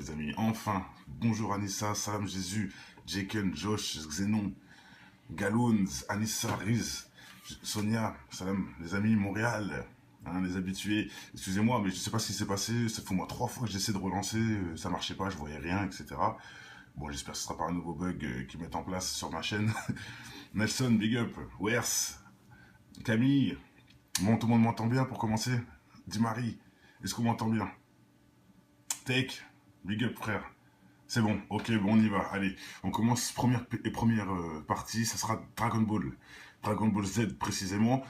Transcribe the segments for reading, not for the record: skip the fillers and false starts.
les amis, enfin. Bonjour Anissa, Salam Jésus, Jaken, Josh, Xenon, Galoons, Anissa, Riz, Sonia, Salam, les amis, Montréal, hein, les habitués. Excusez-moi, mais je sais pas ce qui s'est passé. Ça fait moi 3 fois que j'essaie de relancer, ça marchait pas, je voyais rien, etc. Bon, j'espère que ce sera pas un nouveau bug qu'ils mettent en place sur ma chaîne. Nelson, big up. Wers, Camille. Bon, tout le monde m'entend bien pour commencer. Marie, est-ce qu'on m'entend bien? Take, big up frère. C'est bon, ok, bon on y va. Allez, on commence première partie, ça sera Dragon Ball. Dragon Ball Z précisément.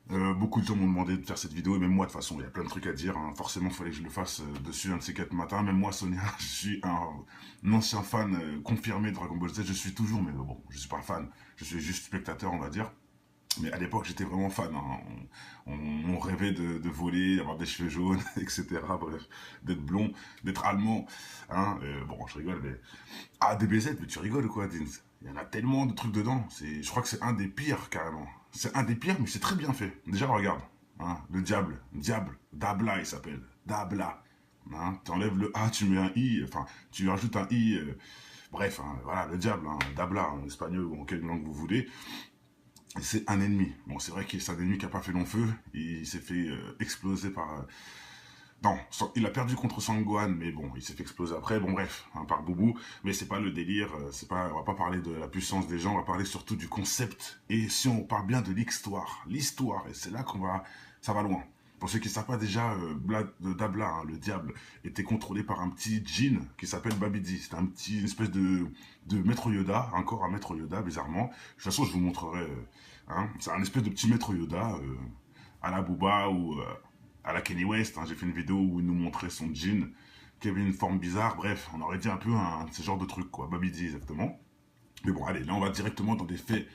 Beaucoup de gens m'ont demandé de faire cette vidéo, et même moi de toute façon, il y a plein de trucs à dire, hein. Forcément, il fallait que je le fasse dessus un de ces 4 matins. Même moi, Sonia, je suis un ancien fan confirmé de Dragon Ball Z. Je suis toujours, mais bon, je suis pas fan. Je suis juste spectateur, on va dire. Mais à l'époque, j'étais vraiment fan, hein. On rêvait de voler, d'avoir des cheveux jaunes, etc. Bref, d'être blond, d'être allemand. Hein. Bon, je rigole, mais... Ah, DBZ, mais tu rigoles ou quoi, Dins? Il y en a tellement de trucs dedans. Je crois que c'est un des pires, carrément. C'est un des pires, mais c'est très bien fait. Déjà, regarde. Hein, le diable, Dabla, il s'appelle. Dabla. Hein, tu enlèves le A, tu mets un I, enfin, tu rajoutes un I. Bref, hein, voilà, le diable, hein, Dabla, en espagnol ou en quelle langue vous voulez. C'est un ennemi. Bon, c'est vrai que c'est un ennemi qui n'a pas fait long feu. Il s'est fait exploser par... Non, il a perdu contre Sangohan, mais bon, il s'est fait exploser après. Bon, bref, hein, par Boubou. Mais c'est pas le délire. C'est pas, on va pas parler de la puissance des gens. On va parler surtout du concept. Et si on parle bien de l'histoire. L'histoire. Et c'est là qu'on va... Ça va loin. Pour ceux qui ne savent pas déjà, Dabla, hein, le diable, était contrôlé par un petit djinn qui s'appelle Babidi. C'est un petit une espèce de maître Yoda, encore un maître Yoda, bizarrement. De toute façon, je vous montrerai. Hein, c'est un espèce de petit maître Yoda, à la Booba ou à la Kenny West. Hein. J'ai fait une vidéo où il nous montrait son djinn, qui avait une forme bizarre. Bref, on aurait dit un peu ce genre de truc, quoi. Babidi, exactement. Mais bon, allez, là, on va directement dans des faits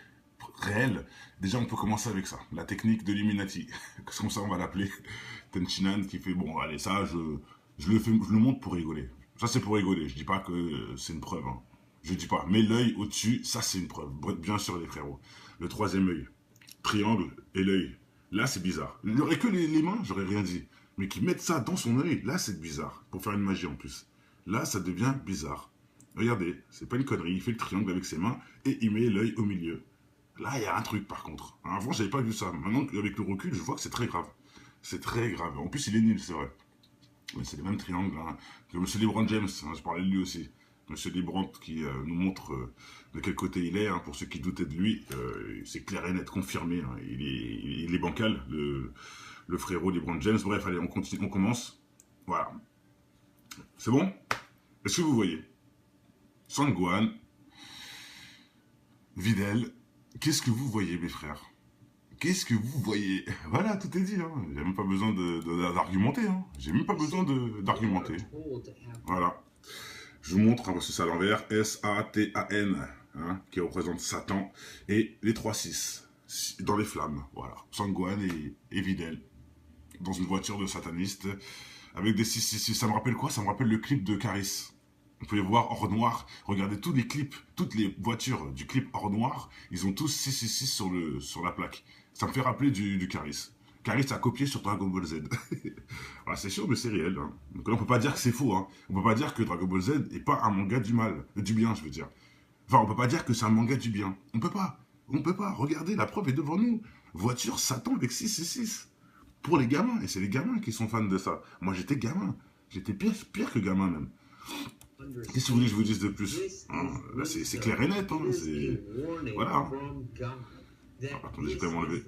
réel. Déjà, on peut commencer avec ça. La technique de l'Illuminati. Comme ça, on va l'appeler. Tenchinan qui fait, bon, allez, ça, je le montre pour rigoler. Ça, c'est pour rigoler. Je dis pas que c'est une preuve. Hein. Je dis pas. Mais l'œil au-dessus, ça, c'est une preuve. Bien sûr, les frérots. Le troisième œil. Triangle et l'œil. Là, c'est bizarre. Il n'y aurait que les mains, j'aurais rien dit. Mais qu'ils mettent ça dans son œil, là, c'est bizarre. Pour faire une magie en plus. Là, ça devient bizarre. Regardez, c'est pas une connerie. Il fait le triangle avec ses mains et il met l'œil au milieu. Là, il y a un truc par contre. Avant, j'avais pas vu ça. Maintenant, avec le recul, je vois que c'est très grave. C'est très grave. En plus, il est nul, c'est vrai. Mais c'est les mêmes triangles hein, que M. LeBron James. Hein, je parlais de lui aussi. M. LeBron qui nous montre de quel côté il est. Hein, pour ceux qui doutaient de lui, c'est clair et net, confirmé. Hein, il est bancal, le frérot LeBron James. Bref, allez, on continue, on commence. Voilà. C'est bon? Est-ce que vous voyez Sangohan, Videl. Qu'est-ce que vous voyez, mes frères? Qu'est-ce que vous voyez? Voilà, tout est dit. Hein. J'ai même pas besoin d'argumenter. Hein. J'ai même pas besoin d'argumenter. Voilà. Je vous montre, hein, parce que c'est à l'envers. S-A-T-A-N, hein, qui représente Satan. Et les 3-6, dans les flammes. Voilà. Sangohan et Videl. Dans une voiture de sataniste. Avec des 666. Ça me rappelle quoi? Ça me rappelle le clip de Caris. Vous pouvez voir hors noir, regardez tous les clips, toutes les voitures du clip hors noir, ils ont tous 666 sur la plaque. Ça me fait rappeler du Caris. Caris a copié sur Dragon Ball Z. Voilà, c'est sûr, mais c'est réel. Hein. Donc là, on peut pas dire que c'est faux. Hein. On peut pas dire que Dragon Ball Z n'est pas un manga du mal, du bien, je veux dire. Enfin, on peut pas dire que c'est un manga du bien. On peut pas. On peut pas. Regardez, la preuve est devant nous. Voiture Satan avec 666. Pour les gamins, et c'est les gamins qui sont fans de ça. Moi, j'étais gamin. J'étais pire que gamin, même. Qu'est-ce que vous voulez que je vous dise de plus hein? Là, c'est clair et net. Hein? Voilà. Ah, attendez, je vais quand même enlever.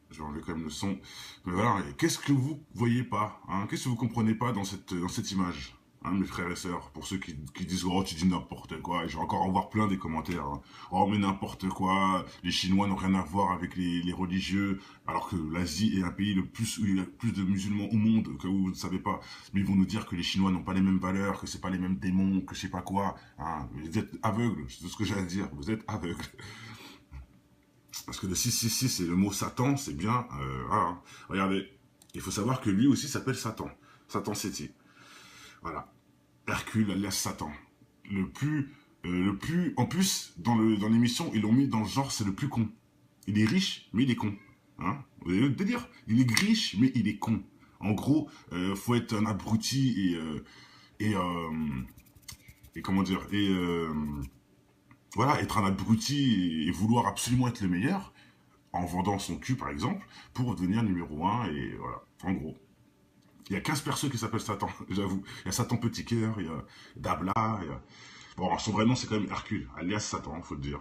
Je vais enlever quand même le son. Mais voilà, qu'est-ce que vous voyez pas hein? Qu'est-ce que vous comprenez pas dans cette image hein, mes frères et sœurs, pour ceux qui disent « Oh, tu dis n'importe quoi », et je vais encore en voir plein des commentaires. Hein. « Oh, mais n'importe quoi, les Chinois n'ont rien à voir avec les religieux, alors que l'Asie est un pays où il y a plus de musulmans au monde, au cas où vous ne savez pas. Mais ils vont nous dire que les Chinois n'ont pas les mêmes valeurs, que c'est pas les mêmes démons, que je sais pas quoi. Hein. Vous êtes aveugles, c'est tout ce que j'ai à dire, vous êtes aveugles. » Parce que le 666 et le mot Satan, c'est bien... voilà. Regardez, il faut savoir que lui aussi s'appelle Satan. Satan Seti. Voilà. Hercule, alias Satan. Le plus... En plus, dans l'émission, ils l'ont mis dans le genre, c'est le plus con. Il est riche, mais il est con. Hein, vous voyez le délire? Il est riche, mais il est con. En gros, faut être un abruti et, comment dire, voilà, être un abruti et vouloir absolument être le meilleur en vendant son cul, par exemple, pour devenir numéro un, et voilà, en gros. Il y a 15 persos qui s'appellent Satan, j'avoue. Il y a Satan Petit Cœur, il y a Dabla, il y a... Bon, son vrai nom, c'est quand même Hercule, alias Satan, faut le dire.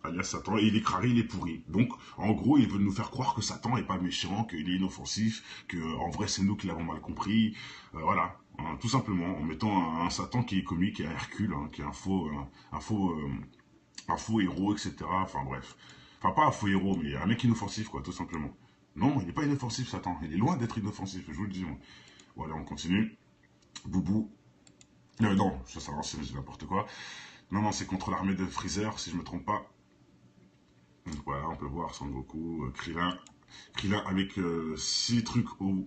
Alias Satan, et il est craré, il est pourri. Donc, en gros, il veut nous faire croire que Satan est pas méchant, qu'il est inoffensif, que en vrai, c'est nous qui l'avons mal compris. Voilà, hein, tout simplement, en mettant un Satan qui est comique et un Hercule, hein, qui est un faux héros, etc. Enfin, bref. Enfin, pas un faux héros, mais un mec inoffensif, quoi, tout simplement. Non, il n'est pas inoffensif, Satan. Il est loin d'être inoffensif, je vous le dis, moi. Voilà, on continue. Boubou. Non, ça avance, c'est n'importe quoi. Non, non, c'est contre l'armée de Freezer, si je me trompe pas. Donc voilà, on peut voir Son Goku, Krillin. Krillin avec 6 trucs pour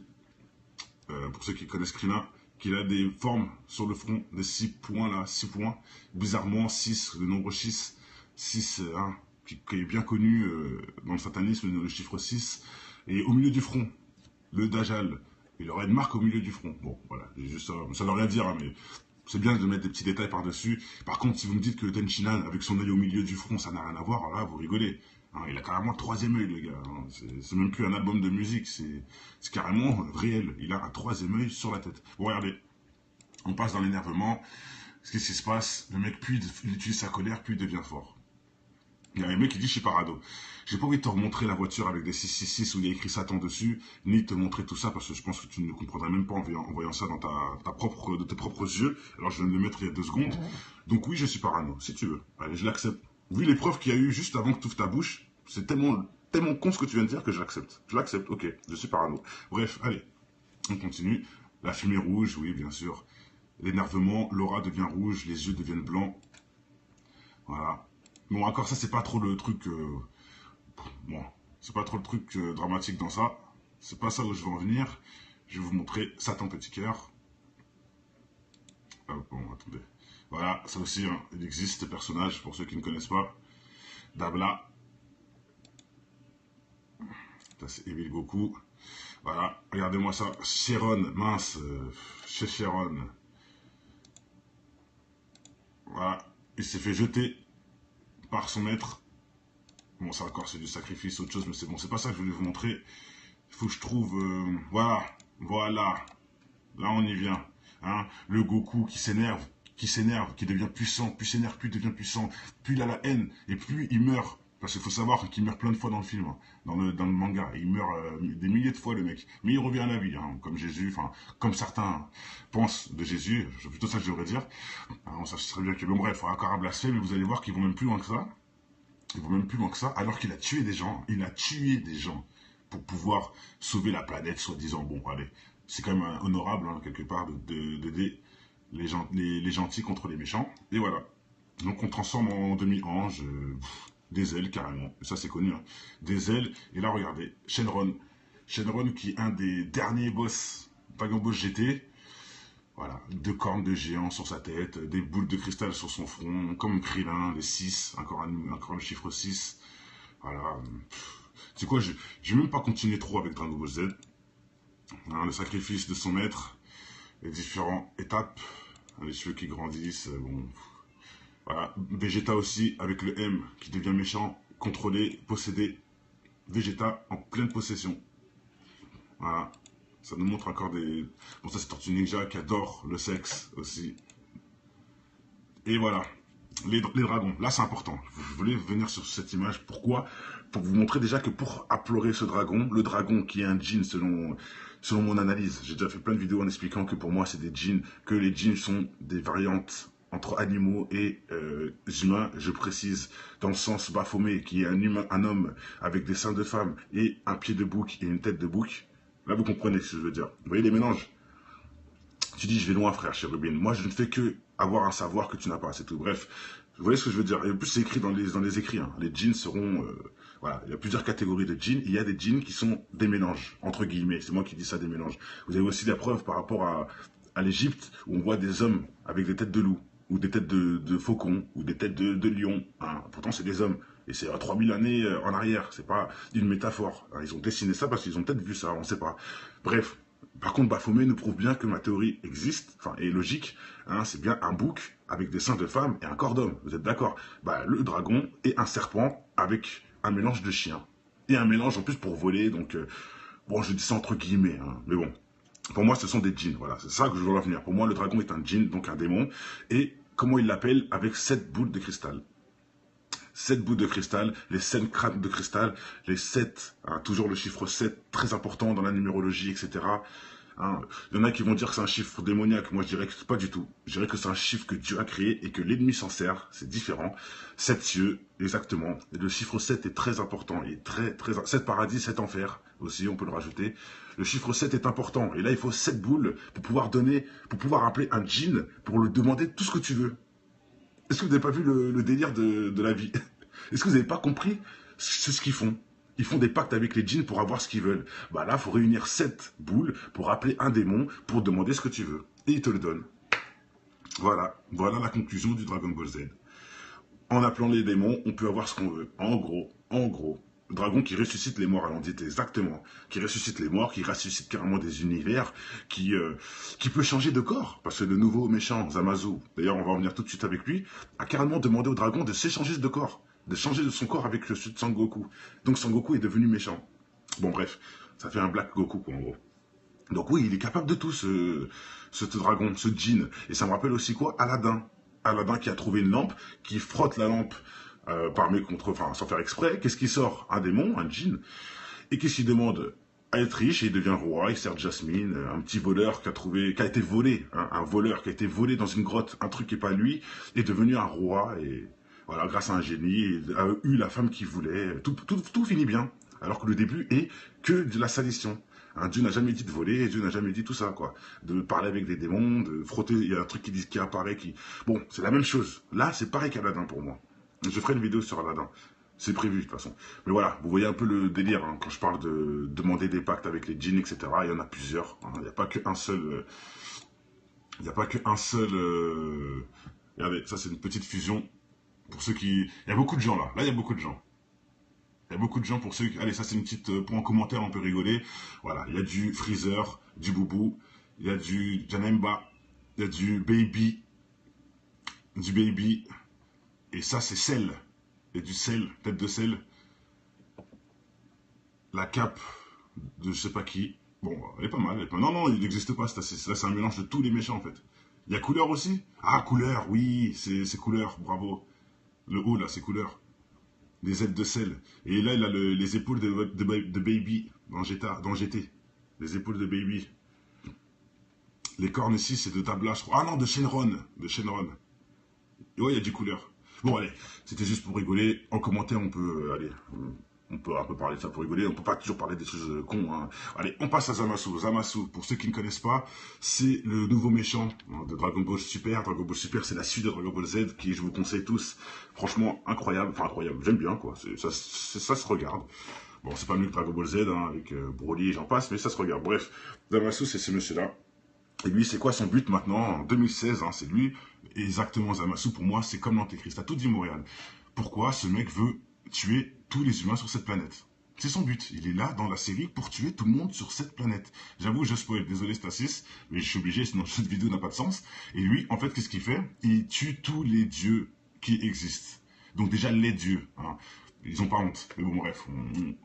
ceux qui connaissent Krillin, qu'il a des formes sur le front, des 6 points là, 6 points. Bizarrement, 6, le nombre 6, 6, hein, qui est bien connu dans le satanisme, le chiffre 6. Et au milieu du front, le Dajjal. Il aurait une marque au milieu du front. Bon, voilà, juste ça ne veut rien dire, hein, mais c'est bien de mettre des petits détails par-dessus. Par contre, si vous me dites que Tenshinhan, avec son œil au milieu du front, ça n'a rien à voir, alors là, vous rigolez. Hein, il a carrément un troisième œil, le gars. Hein. C'est même plus un album de musique, c'est carrément réel. Il a un troisième œil sur la tête. Bon, regardez, on passe dans l'énervement. Qu'est-ce qui se passe? Le mec, plus il utilise sa colère, plus il devient fort. Il y a un mec qui dit, je suis parado. J'ai pas envie de te remontrer la voiture avec des 666 où il y a écrit Satan dessus, ni te montrer tout ça parce que je pense que tu ne comprendrais même pas en voyant ça dans de tes propres yeux. Alors je viens de le mettre il y a 2 secondes. Donc oui, je suis parano, si tu veux. Allez, je l'accepte. Vu les preuves qu'il y a eu juste avant que tu ouvres ta bouche, c'est tellement con ce que tu viens de dire que je l'accepte. Je l'accepte, ok, je suis parano. Bref, allez, on continue. La fumée rouge, oui, bien sûr. L'énervement, l'aura devient rouge, les yeux deviennent blancs. Voilà. Bon, encore ça, c'est pas trop le truc... bon, c'est pas trop le truc dramatique dans ça. C'est pas ça où je veux en venir. Je vais vous montrer Satan Petit Cœur. Bon, attendez. Voilà, ça aussi, hein, il existe, ce personnage, pour ceux qui ne connaissent pas. Dabla. Ça, c'est Evil Goku. Voilà, regardez-moi ça. Chiron, mince, chez Chiron. Voilà, il s'est fait jeter par son maître. Bon, ça encore, c'est du sacrifice, autre chose, mais c'est bon, c'est pas ça que je voulais vous montrer. Il faut que je trouve... voilà. Là, on y vient. Hein. Le Goku qui s'énerve, qui devient puissant, plus s'énerve, plus il devient puissant, plus il a la haine, et plus il meurt. Parce qu'il faut savoir qu'il meurt plein de fois dans le film, hein, dans le manga. Il meurt des milliers de fois, le mec. Mais il revient à la vie, hein, comme Jésus, enfin, comme certains pensent de Jésus, c'est plutôt ça que je devrais dire. Hein, on sait très bien que, bon bref, encore un blasphème, mais vous allez voir qu'ils vont même plus loin que ça. Ils vont même plus loin que ça, alors qu'il a tué des gens. Il a tué des gens pour pouvoir sauver la planète, soi-disant. Bon, allez, c'est quand même honorable, hein, quelque part, d'aider les gentils contre les méchants. Et voilà. Donc on transforme en demi-ange, des ailes carrément. Et ça c'est connu. Hein. Des ailes. Et là regardez, Shenron. Shenron qui est un des derniers boss Dragon Ball GT. Voilà, 2 cornes de géant sur sa tête, des boules de cristal sur son front, comme Krillin, les 6, encore le chiffre 6. Voilà. C'est quoi, je vais même pas continuer trop avec Dragon Ball Z. Hein, le sacrifice de son maître, les différentes étapes, les cheveux qui grandissent, bon... Voilà, Vegeta aussi, avec le M qui devient méchant, contrôlé, possédé. Vegeta en pleine possession. Voilà, ça nous montre encore des... Bon, ça c'est Tortue Ninja qui adore le sexe aussi. Et voilà, les dragons, là c'est important. Je voulais venir sur cette image, pourquoi? Pour vous montrer déjà que pour implorer ce dragon, le dragon qui est un djinn selon mon analyse, j'ai déjà fait plein de vidéos en expliquant que pour moi c'est des djinns, que les djinns sont des variantes entre animaux et humains, je précise, dans le sens Baphomet, qui est un homme avec des seins de femme et un pied de bouc et une tête de bouc. Là, vous comprenez ce que je veux dire. Vous voyez les mélanges? Tu dis, je vais loin, frère Chérubin. Moi, je ne fais que avoir un savoir que tu n'as pas, c'est tout. Bref, vous voyez ce que je veux dire. Et en plus, c'est écrit dans les écrits. Hein. Les djinns seront... voilà, il y a plusieurs catégories de djinns. Il y a des djinns qui sont des mélanges, entre guillemets. C'est moi qui dis ça, des mélanges. Vous avez aussi des preuves par rapport à l'Égypte, où on voit des hommes avec des têtes de loup, ou des têtes de faucon, ou des têtes de lion. Hein. Pourtant, c'est des hommes. Et c'est à 3000 années en arrière. C'est pas une métaphore. Hein. Ils ont dessiné ça parce qu'ils ont peut-être vu ça, on ne sait pas. Bref, Par contre, Baphomet nous prouve bien que ma théorie existe, enfin, est logique. Hein, c'est bien un bouc avec des seins de femme et un corps d'homme. Vous êtes d'accord? Bah, le dragon est un serpent avec un mélange de chien. Et un mélange en plus pour voler, donc... bon, je dis ça entre guillemets, hein, mais bon. Pour moi, ce sont des djinns, voilà. C'est ça que je veux revenir. Pour moi, le dragon est un djinn, donc un démon. Et comment il l'appelle? Avec 7 boules de cristal. 7 bouts de cristal, les 7 crânes de cristal, les 7, hein, toujours le chiffre 7, très important dans la numérologie, etc. Hein. Il y en a qui vont dire que c'est un chiffre démoniaque, moi je dirais que c'est pas du tout. Je dirais que c'est un chiffre que Dieu a créé et que l'ennemi s'en sert, c'est différent. 7 cieux, exactement. Et le chiffre 7 est très important, et très, 7 paradis, 7 enfers, aussi, on peut le rajouter. Le chiffre 7 est important, et là il faut 7 boules pour pouvoir donner, pour pouvoir appeler un djinn, pour lui demander tout ce que tu veux. Est-ce que vous n'avez pas vu le délire de la vie? Est-ce que vous n'avez pas compris ce qu'ils font? Ils font des pactes avec les djinns pour avoir ce qu'ils veulent. Bah là, il faut réunir 7 boules pour appeler un démon, pour demander ce que tu veux. Et il te le donne. Voilà, voilà la conclusion du Dragon Ball Z. En appelant les démons, on peut avoir ce qu'on veut. En gros, le dragon qui ressuscite les morts, allons dire exactement, qui ressuscite les morts, qui ressuscite carrément des univers, qui peut changer de corps, parce que le nouveau méchant, Zamasu, d'ailleurs on va en venir tout de suite avec lui, a carrément demandé au dragon de s'échanger de corps, de changer de son corps avec celui de Sangoku. Donc Sangoku est devenu méchant. Bon bref, ça fait un Black Goku quoi en gros. Donc oui, il est capable de tout ce dragon, ce djinn. Et ça me rappelle aussi quoi? Aladdin. Aladdin qui a trouvé une lampe, qui frotte la lampe enfin, sans faire exprès. Qu'est-ce qui sort? Un démon, un djinn. Et qu'est-ce qu'il demande? À être riche, et il devient roi, il sert Jasmine, un petit voleur qui a été volé, hein, un voleur qui a été volé dans une grotte, un truc qui n'est pas lui, est devenu un roi, et voilà, grâce à un génie, il a eu la femme qu'il voulait, tout finit bien. Alors que le début est que de la sadition. Hein, Dieu n'a jamais dit de voler, Dieu n'a jamais dit tout ça, quoi. De parler avec des démons, de frotter, il y a un truc qui apparaît, qui... Bon, c'est la même chose. Là, c'est pareil qu'Aladin pour moi. Je ferai une vidéo sur Aladin. C'est prévu, de toute façon. Mais voilà, vous voyez un peu le délire, hein, quand je parle de demander des pactes avec les djinns, etc. Il y en a plusieurs. Hein, il n'y a pas qu'un seul... il n'y a pas qu'un seul... Regardez, ça c'est une petite fusion. Pour ceux qui... Il y a beaucoup de gens là. Là, il y a beaucoup de gens. Il y a beaucoup de gens pour ceux qui... Allez, ça c'est une petite... pour en commentaire, on peut rigoler. Voilà, il y a du Freezer, du Boubou, il y a du Janemba, il y a du Baby, et ça c'est sel. Il y a du sel, tête de sel. La cape de je sais pas qui. Bon, elle est pas mal. Non, non, il n'existe pas. Là, c'est un mélange de tous les méchants en fait. Il y a couleur aussi? Ah, couleur, oui, c'est couleur, bravo. Le haut là, c'est couleur. Les ailes de sel. Et là, il a les épaules de Baby dans GT. Les épaules de Baby. Les cornes ici, c'est de Dabla, je crois. Ah non, de Shenron. De Shenron. Et ouais, il y a du couleur. Bon, allez, c'était juste pour rigoler. En commentaire, on peut, allez, on peut un peu parler de ça pour rigoler. On peut pas toujours parler des choses cons. Hein. Allez, on passe à Zamasu. Zamasu, pour ceux qui ne connaissent pas, c'est le nouveau méchant de Dragon Ball Super. Dragon Ball Super, c'est la suite de Dragon Ball Z qui, je vous conseille tous, franchement, incroyable. Enfin, incroyable, j'aime bien, quoi. Ça se regarde. Bon, c'est pas mieux que Dragon Ball Z, hein, avec Broly et j'en passe, mais ça se regarde. Bref, Zamasu, c'est ce monsieur-là. Et lui, c'est quoi son but maintenant? En 2016, hein, c'est lui. Exactement, Zamasu, pour moi, c'est comme l'Antéchrist. T'as tout dit, Montréal. Pourquoi ce mec veut tuer tous les humains sur cette planète? C'est son but. Il est là, dans la série, pour tuer tout le monde sur cette planète. J'avoue, je spoil. Désolé, Stasis, mais je suis obligé, sinon cette vidéo n'a pas de sens. Et lui, en fait, qu'est-ce qu'il fait? Il tue tous les dieux qui existent. Donc déjà, les dieux. Hein. Ils ont pas honte. Mais bon, bref,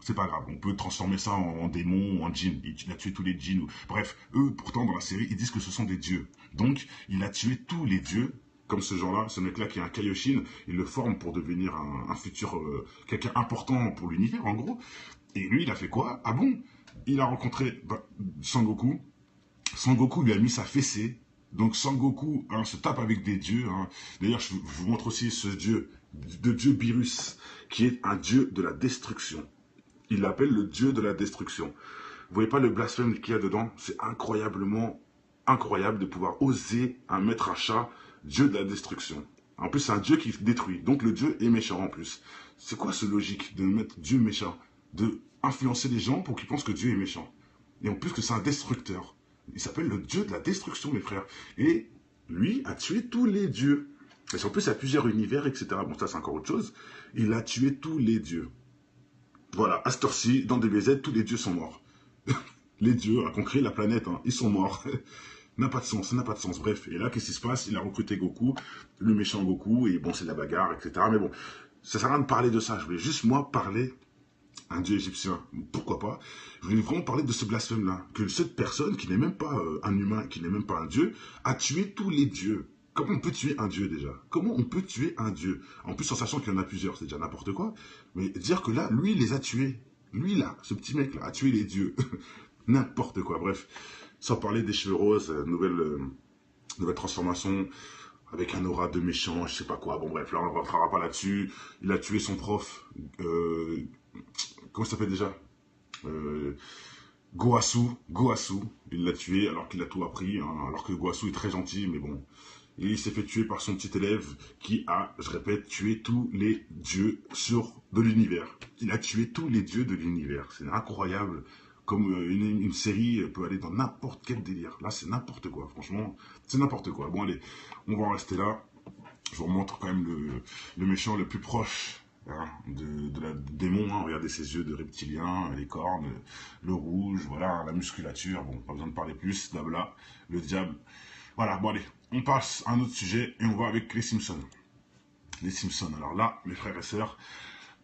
c'est pas grave. On peut transformer ça en démon, en djinn. Il a tué tous les djinns. Bref, eux, pourtant, dans la série, ils disent que ce sont des dieux. Donc, il a tué tous les dieux, comme ce genre-là, ce mec-là qui est un Kaioshin. Il le forme pour devenir un futur, quelqu'un important pour l'univers, en gros. Et lui, il a fait quoi? Ah bon? Il a rencontré Sangoku. Sangoku lui a mis sa fessée. Donc Sangoku hein, se tape avec des dieux. Hein. D'ailleurs, je vous montre aussi ce dieu, de dieu Beerus, qui est un dieu de la destruction. Il l'appelle le dieu de la destruction. Vous voyez pas le blasphème qu'il y a dedans? C'est incroyablement incroyable de pouvoir oser mettre un chat dieu de la destruction. En plus, c'est un dieu qui détruit. Donc le dieu est méchant en plus. C'est quoi ce logique de mettre Dieu méchant? De influencer les gens pour qu'ils pensent que Dieu est méchant. Et en plus que c'est un destructeur. Il s'appelle le dieu de la destruction, mes frères. Et lui a tué tous les dieux. Et en plus, il y a plusieurs univers, etc. Bon, ça, c'est encore autre chose. Il a tué tous les dieux. Voilà, à cette heure-ci, dans DBZ, tous les dieux sont morts. les dieux qui ont créé la planète, hein, ils sont morts. N'a pas de sens, ça n'a pas de sens. Bref, et là, qu'est-ce qui se passe? Il a recruté Goku, le méchant Goku, et bon, c'est de la bagarre, etc. Mais bon, ça sert à rien de parler de ça. Je voulais juste, moi, parler un dieu égyptien. Pourquoi pas? Je voulais vraiment parler de ce blasphème-là. Que cette personne, qui n'est même pas un humain, qui n'est même pas un dieu, a tué tous les dieux. Comment on peut tuer un dieu déjà? Comment on peut tuer un dieu? En plus, en sachant qu'il y en a plusieurs, c'est déjà n'importe quoi. Mais dire que là, lui, il les a tués. Lui, là, ce petit mec-là, a tué les dieux. N'importe quoi, bref. Sans parler des cheveux roses, nouvelle transformation, avec un aura de méchant, je sais pas quoi. Bon bref, là on ne rentrera pas là-dessus. Il a tué son prof, comment ça s'appelle déjà Goasu, il l'a tué alors qu'il a tout appris, hein, alors que Goasu est très gentil, mais bon. Et il s'est fait tuer par son petit élève qui a, je répète, tué tous les dieux de l'univers. Il a tué tous les dieux de l'univers. C'est incroyable. Comme une série peut aller dans n'importe quel délire. Là, c'est n'importe quoi. Franchement, c'est n'importe quoi. Bon, allez, on va en rester là. Je vous remontre quand même le méchant le plus proche, hein, de la démon. Hein. Regardez ses yeux de reptilien, les cornes, le rouge, voilà, la musculature. Bon, pas besoin de parler plus. Blabla, le diable. Voilà, bon, allez, on passe à un autre sujet et on va avec les Simpsons. Les Simpsons. Alors là, mes frères et sœurs,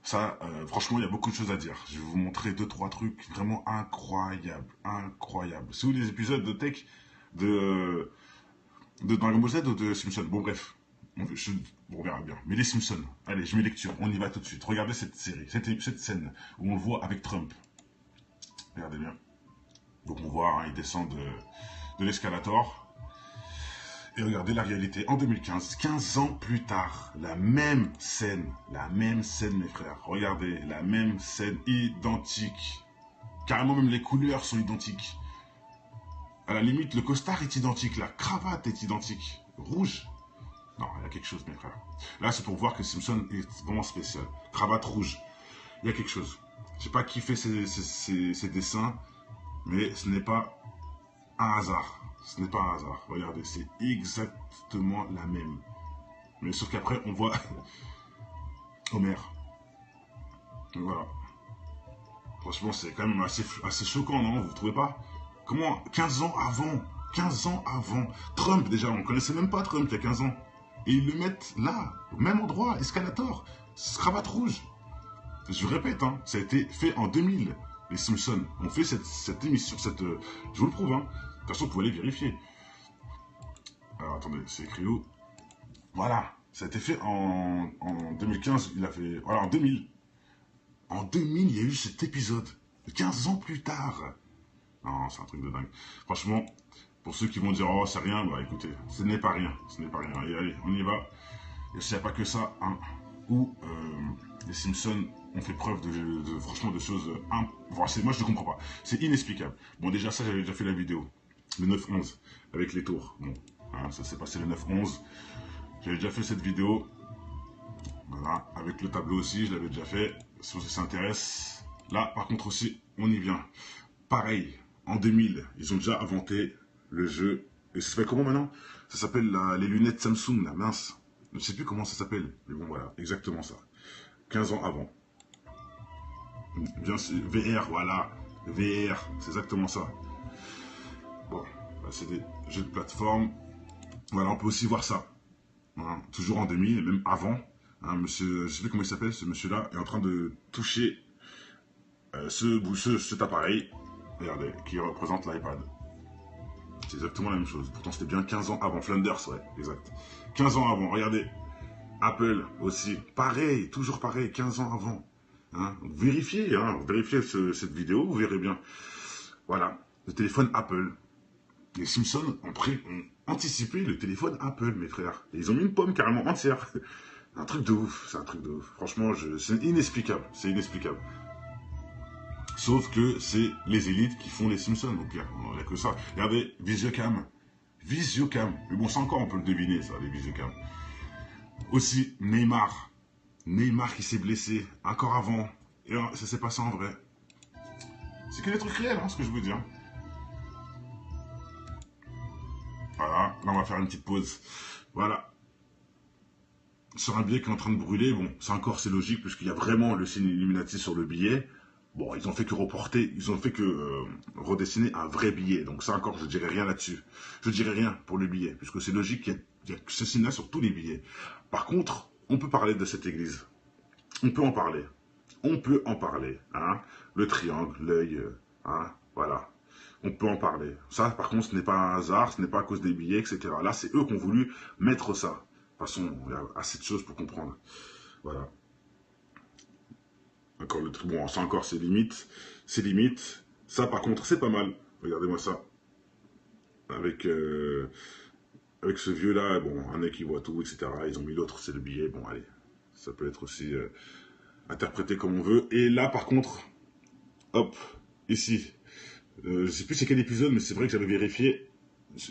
ça, franchement, il y a beaucoup de choses à dire. Je vais vous montrer 2-3 trucs vraiment incroyables. Incroyables. C'est où les épisodes de Tech de Dragon Ball Z ou de Simpsons? Bon, bref. On verra bien. Mais les Simpsons, allez, je mets lecture. On y va tout de suite. Regardez cette série, cette scène où on le voit avec Trump. Regardez bien. Donc on voit, hein, il descend de l'escalator. Et regardez la réalité, en 2015, 15 ans plus tard, la même scène, mes frères. Regardez, la même scène, identique. Carrément, même les couleurs sont identiques. À la limite, le costard est identique, la cravate est identique. Rouge. Non, il y a quelque chose, mes frères. Là, c'est pour voir que Simpson est vraiment spécial. Cravate rouge. Il y a quelque chose. Je sais pas qui fait ces dessins, mais ce n'est pas un hasard. Ce n'est pas un hasard. Regardez, c'est exactement la même. Mais sauf qu'après, on voit Homer. Donc voilà. Franchement, c'est quand même assez choquant, non? Vous ne trouvez pas? Comment 15 ans avant, Trump, déjà, on ne connaissait même pas Trump il y a 15 ans. Et ils le mettent là, au même endroit, escalator, cravate rouge. Je répète, hein, ça a été fait en 2000. Les Simpsons ont fait cette émission, je vous le prouve, hein. De toute façon, vous pouvez aller vérifier. Alors, attendez, c'est écrit où? Voilà, ça a été fait en 2015, il a fait... Voilà, en 2000. En 2000, il y a eu cet épisode. 15 ans plus tard. Non, c'est un truc de dingue. Franchement, pour ceux qui vont dire, oh, c'est rien, bah écoutez, ce n'est pas rien. Ce n'est pas rien. Allez, on y va. Et s'il n'y a pas que ça, hein, où les Simpsons ont fait preuve franchement de choses... moi, je ne comprends pas. C'est inexplicable. Bon, déjà, ça, j'avais déjà fait la vidéo. Le 9-11, avec les tours. Bon, hein, ça s'est passé le 9-11. J'avais déjà fait cette vidéo. Voilà, avec le tableau aussi, je l'avais déjà fait. Si ça s'intéresse. Là, par contre aussi, on y vient. Pareil, en 2000, ils ont déjà inventé le jeu. Et ça s'appelle comment maintenant? Ça s'appelle les lunettes Samsung, la mince. Je ne sais plus comment ça s'appelle. Mais bon, voilà, exactement ça. 15 ans avant. Bien, VR, voilà. VR, c'est exactement ça. Bon, bah, c'est des jeux de plateforme. Voilà, on peut aussi voir ça. Hein, toujours en 2000, même avant. Hein, monsieur, je ne sais plus comment il s'appelle, ce monsieur-là est en train de toucher cet appareil, regardez, qui représente l'iPad. C'est exactement la même chose. Pourtant, c'était bien 15 ans avant. Flanders, ouais, exact. 15 ans avant, regardez. Apple aussi, pareil, toujours pareil, 15 ans avant. Hein, vérifiez cette vidéo, vous verrez bien. Voilà, le téléphone Apple. Les Simpsons ont anticipé le téléphone Apple, mes frères. Et ils ont mis une pomme carrément entière. Un truc de ouf, c'est un truc de ouf. Franchement, c'est inexplicable, c'est inexplicable. Sauf que c'est les élites qui font les Simpsons, donc il n'y a que ça. Regardez, Visiocam. Mais bon, ça encore, on peut le deviner, ça, les Visiocam. Aussi, Neymar. Neymar qui s'est blessé, encore avant. Et ça s'est passé en vrai. C'est que des trucs réels, hein, ce que je veux dire. Voilà, là, on va faire une petite pause. Voilà. Sur un billet qui est en train de brûler, bon, c'est logique, puisqu'il y a vraiment le signe Illuminati sur le billet. Bon, ils ont fait que reporter, ils ont fait que redessiner un vrai billet. Donc ça encore, je dirais rien là-dessus. Je dirais rien pour le billet, puisque c'est logique qu'il y a ce signe-là sur tous les billets. Par contre, on peut parler de cette église. On peut en parler. On peut en parler. Hein. Le triangle, l'œil, hein, voilà. On peut en parler. Ça, par contre, ce n'est pas un hasard, ce n'est pas à cause des billets, etc. Là, c'est eux qui ont voulu mettre ça. De toute façon, il y a assez de choses pour comprendre. Voilà. Encore le truc. Bon, ça encore, c'est limite. C'est limite. Ça, par contre, c'est pas mal. Regardez-moi ça. Avec, avec ce vieux-là, bon, un œil qui voit tout, etc. Ils ont mis l'autre, c'est le billet. Bon, allez. Ça peut être aussi interprété comme on veut. Et là, par contre, hop, ici. Je sais plus c'est quel épisode, mais c'est vrai que j'avais vérifié.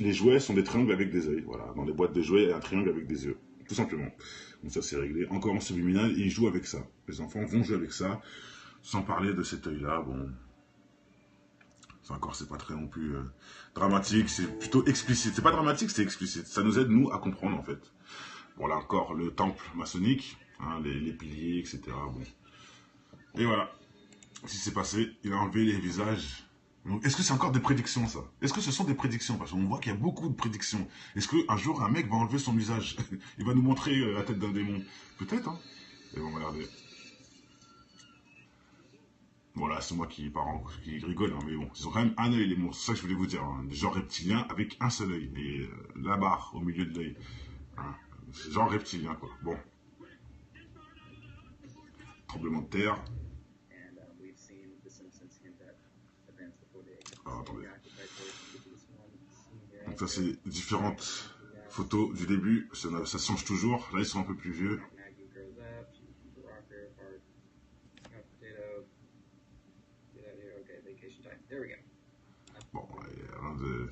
Les jouets sont des triangles avec des yeux. Voilà, dans les boîtes de jouets, il y a un triangle avec des yeux. Tout simplement. Donc ça, c'est réglé. Encore en subliminal, et ils jouent avec ça. Les enfants vont jouer avec ça, sans parler de cet œil-là. Bon, ça encore, c'est pas très non plus dramatique, c'est plutôt explicite. C'est pas dramatique, c'est explicite. Ça nous aide, nous, à comprendre, en fait. Bon, là encore, le temple maçonnique, hein, les piliers, etc. Bon. Et voilà. Ce qui s'est passé, il a enlevé les visages. Est-ce que c'est encore des prédictions, ça? Est-ce que ce sont des prédictions? Parce qu'on voit qu'il y a beaucoup de prédictions. Est-ce qu'un jour, un mec va enlever son visage? Il va nous montrer la tête d'un démon? Peut-être, hein? Et bon, regardez. Bon, là, c'est moi qui rigole, hein, mais bon, ils ont quand même un œil, les monstres. C'est ça que je voulais vous dire. Hein. Genre reptilien avec un seul œil. Et la barre au milieu de l'œil. Hein. C'est genre reptilien, quoi. Bon. Tremblement de terre. Alors, attendez. Donc ça, c'est différentes photos du début. Ça change toujours. Là, ils sont un peu plus vieux. Bon, il y a rien de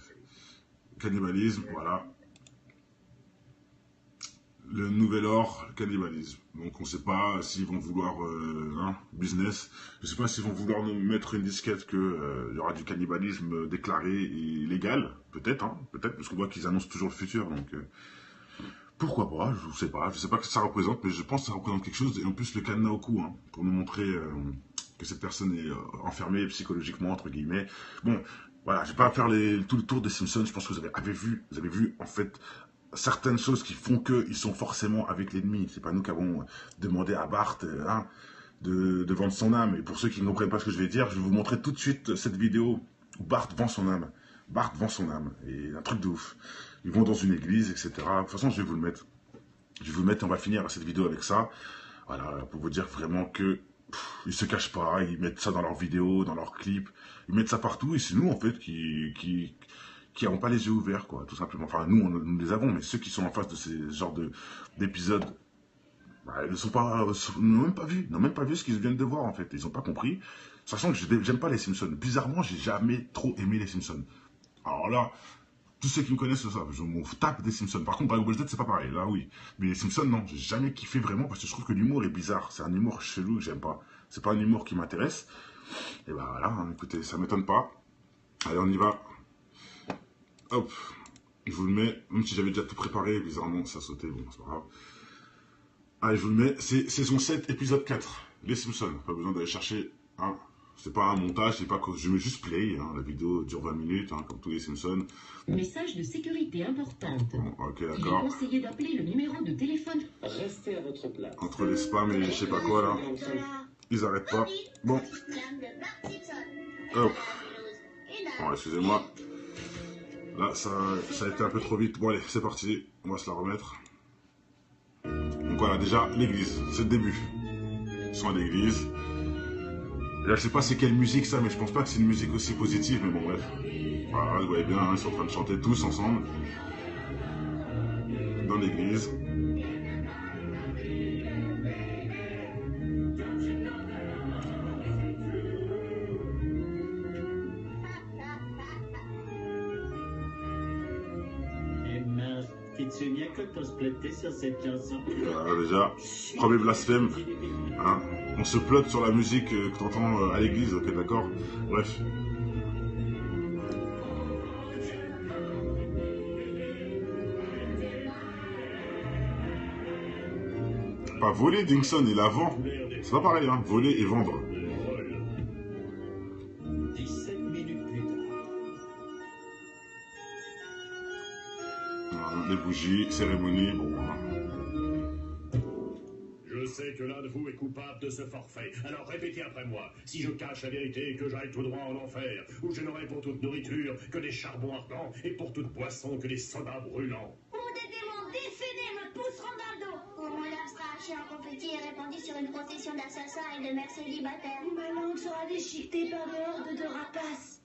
cannibalisme, voilà. Le nouvel or, le cannibalisme. Donc on ne sait pas s'ils vont vouloir business. Je ne sais pas s'ils vont vouloir nous mettre une disquette que y aura du cannibalisme déclaré et légal. Peut-être, hein, peut-être, parce qu'on voit qu'ils annoncent toujours le futur. Donc pourquoi pas, je ne sais pas. Je ne sais pas ce que ça représente, mais je pense que ça représente quelque chose. Et en plus le cadenas au cou, hein, pour nous montrer que cette personne est enfermée psychologiquement, entre guillemets. Bon, voilà, je ne vais pas faire tout le tour des Simpsons. Je pense que vous avez vu en fait certaines choses qui font qu'ils sont forcément avec l'ennemi. C'est pas nous qui avons demandé à Bart hein, de vendre son âme. Et pour ceux qui ne comprennent pas ce que je vais dire, je vais vous montrer tout de suite cette vidéo où Bart vend son âme. Bart vend son âme. Et un truc de ouf. Ils vont dans une église, etc. De toute façon, je vais vous le mettre. Je vais vous le mettre et on va finir cette vidéo avec ça. Voilà, pour vous dire vraiment que ils se cachent pas, ils mettent ça dans leurs vidéos, dans leurs clips. Ils mettent ça partout et c'est nous, en fait, qui n'avons pas les yeux ouverts, quoi, tout simplement. Enfin, nous les avons, mais ceux qui sont en face de ces genres d'épisodes, bah, ils n'ont même pas vu ce qu'ils viennent de voir, en fait. Ils n'ont pas compris. Sachant que j'aime pas les Simpsons. Bizarrement, j'ai jamais trop aimé les Simpsons. Alors là, tous ceux qui me connaissent le savent, je m'en tape des Simpsons. Par contre, Dragon Ball Z, c'est pas pareil, là, oui. Mais les Simpsons, non, j'ai jamais kiffé vraiment parce que je trouve que l'humour est bizarre. C'est un humour chelou que j'aime pas. C'est pas un humour qui m'intéresse. Et bah voilà, hein, écoutez, ça m'étonne pas. Allez, on y va. Hop, je vous le mets, même si j'avais déjà tout préparé, bizarrement ça sautait, bon c'est pas grave. Allez, je vous le mets, c'est saison 7, épisode 4, les Simpsons, pas besoin d'aller chercher, hein. C'est pas un montage, c'est pas que je mets juste play, hein. La vidéo dure 20 minutes, hein, comme tous les Simpsons. Message de sécurité importante. Bon, ok, Il est d'accord. conseillé d'appeler le numéro de téléphone. Restez à votre place. Entre les spams et je sais pas quoi là, ils arrêtent pas. Bon. Hop. Bon, excusez-moi. Là, ça a été un peu trop vite. Bon, allez, c'est parti. On va se la remettre. Donc voilà, déjà, l'église. C'est le début. Ils sont à l'église. Et là, je sais pas c'est quelle musique ça, mais je pense pas que c'est une musique aussi positive, mais bon, bref. Voilà, vous voyez bien, hein, ils sont en train de chanter tous ensemble. Dans l'église. T'es-tu bien que t'as splitté sur cette chanson? Voilà, déjà, premier blasphème. Hein, on se plotte sur la musique que t'entends à l'église, ok, d'accord? Bref. Pas voler, Dingson, il la vend. C'est pas pareil, hein, voler et vendre. bougie, cérémonie, bon, voilà. Je sais que l'un de vous est coupable de ce forfait. Alors répétez après moi. Si je cache la vérité et que j'aille tout droit en enfer, où je n'aurai pour toute nourriture que des charbons ardents et pour toute boisson que des sodas brûlants. Où des démons déchaînés me pousseront dans le dos. Où mon âme sera hachée en confetti et répandue sur une procession d'assassins et de mères célibataires. Où ma langue sera déchiquetée par des hordes de rapaces.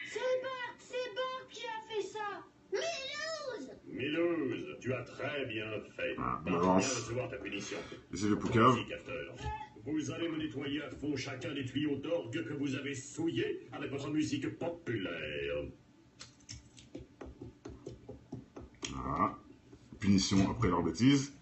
C'est Bart qui a fait ça. Milouz! Milouz, tu as très bien fait. Ah, Tu viens balance. de recevoir ta punition. Et c'est le poucave. Ici, capteur. Vous allez me nettoyer à fond chacun des tuyaux d'orgue que vous avez souillés avec votre musique populaire. Voilà. Punition après leur bêtise.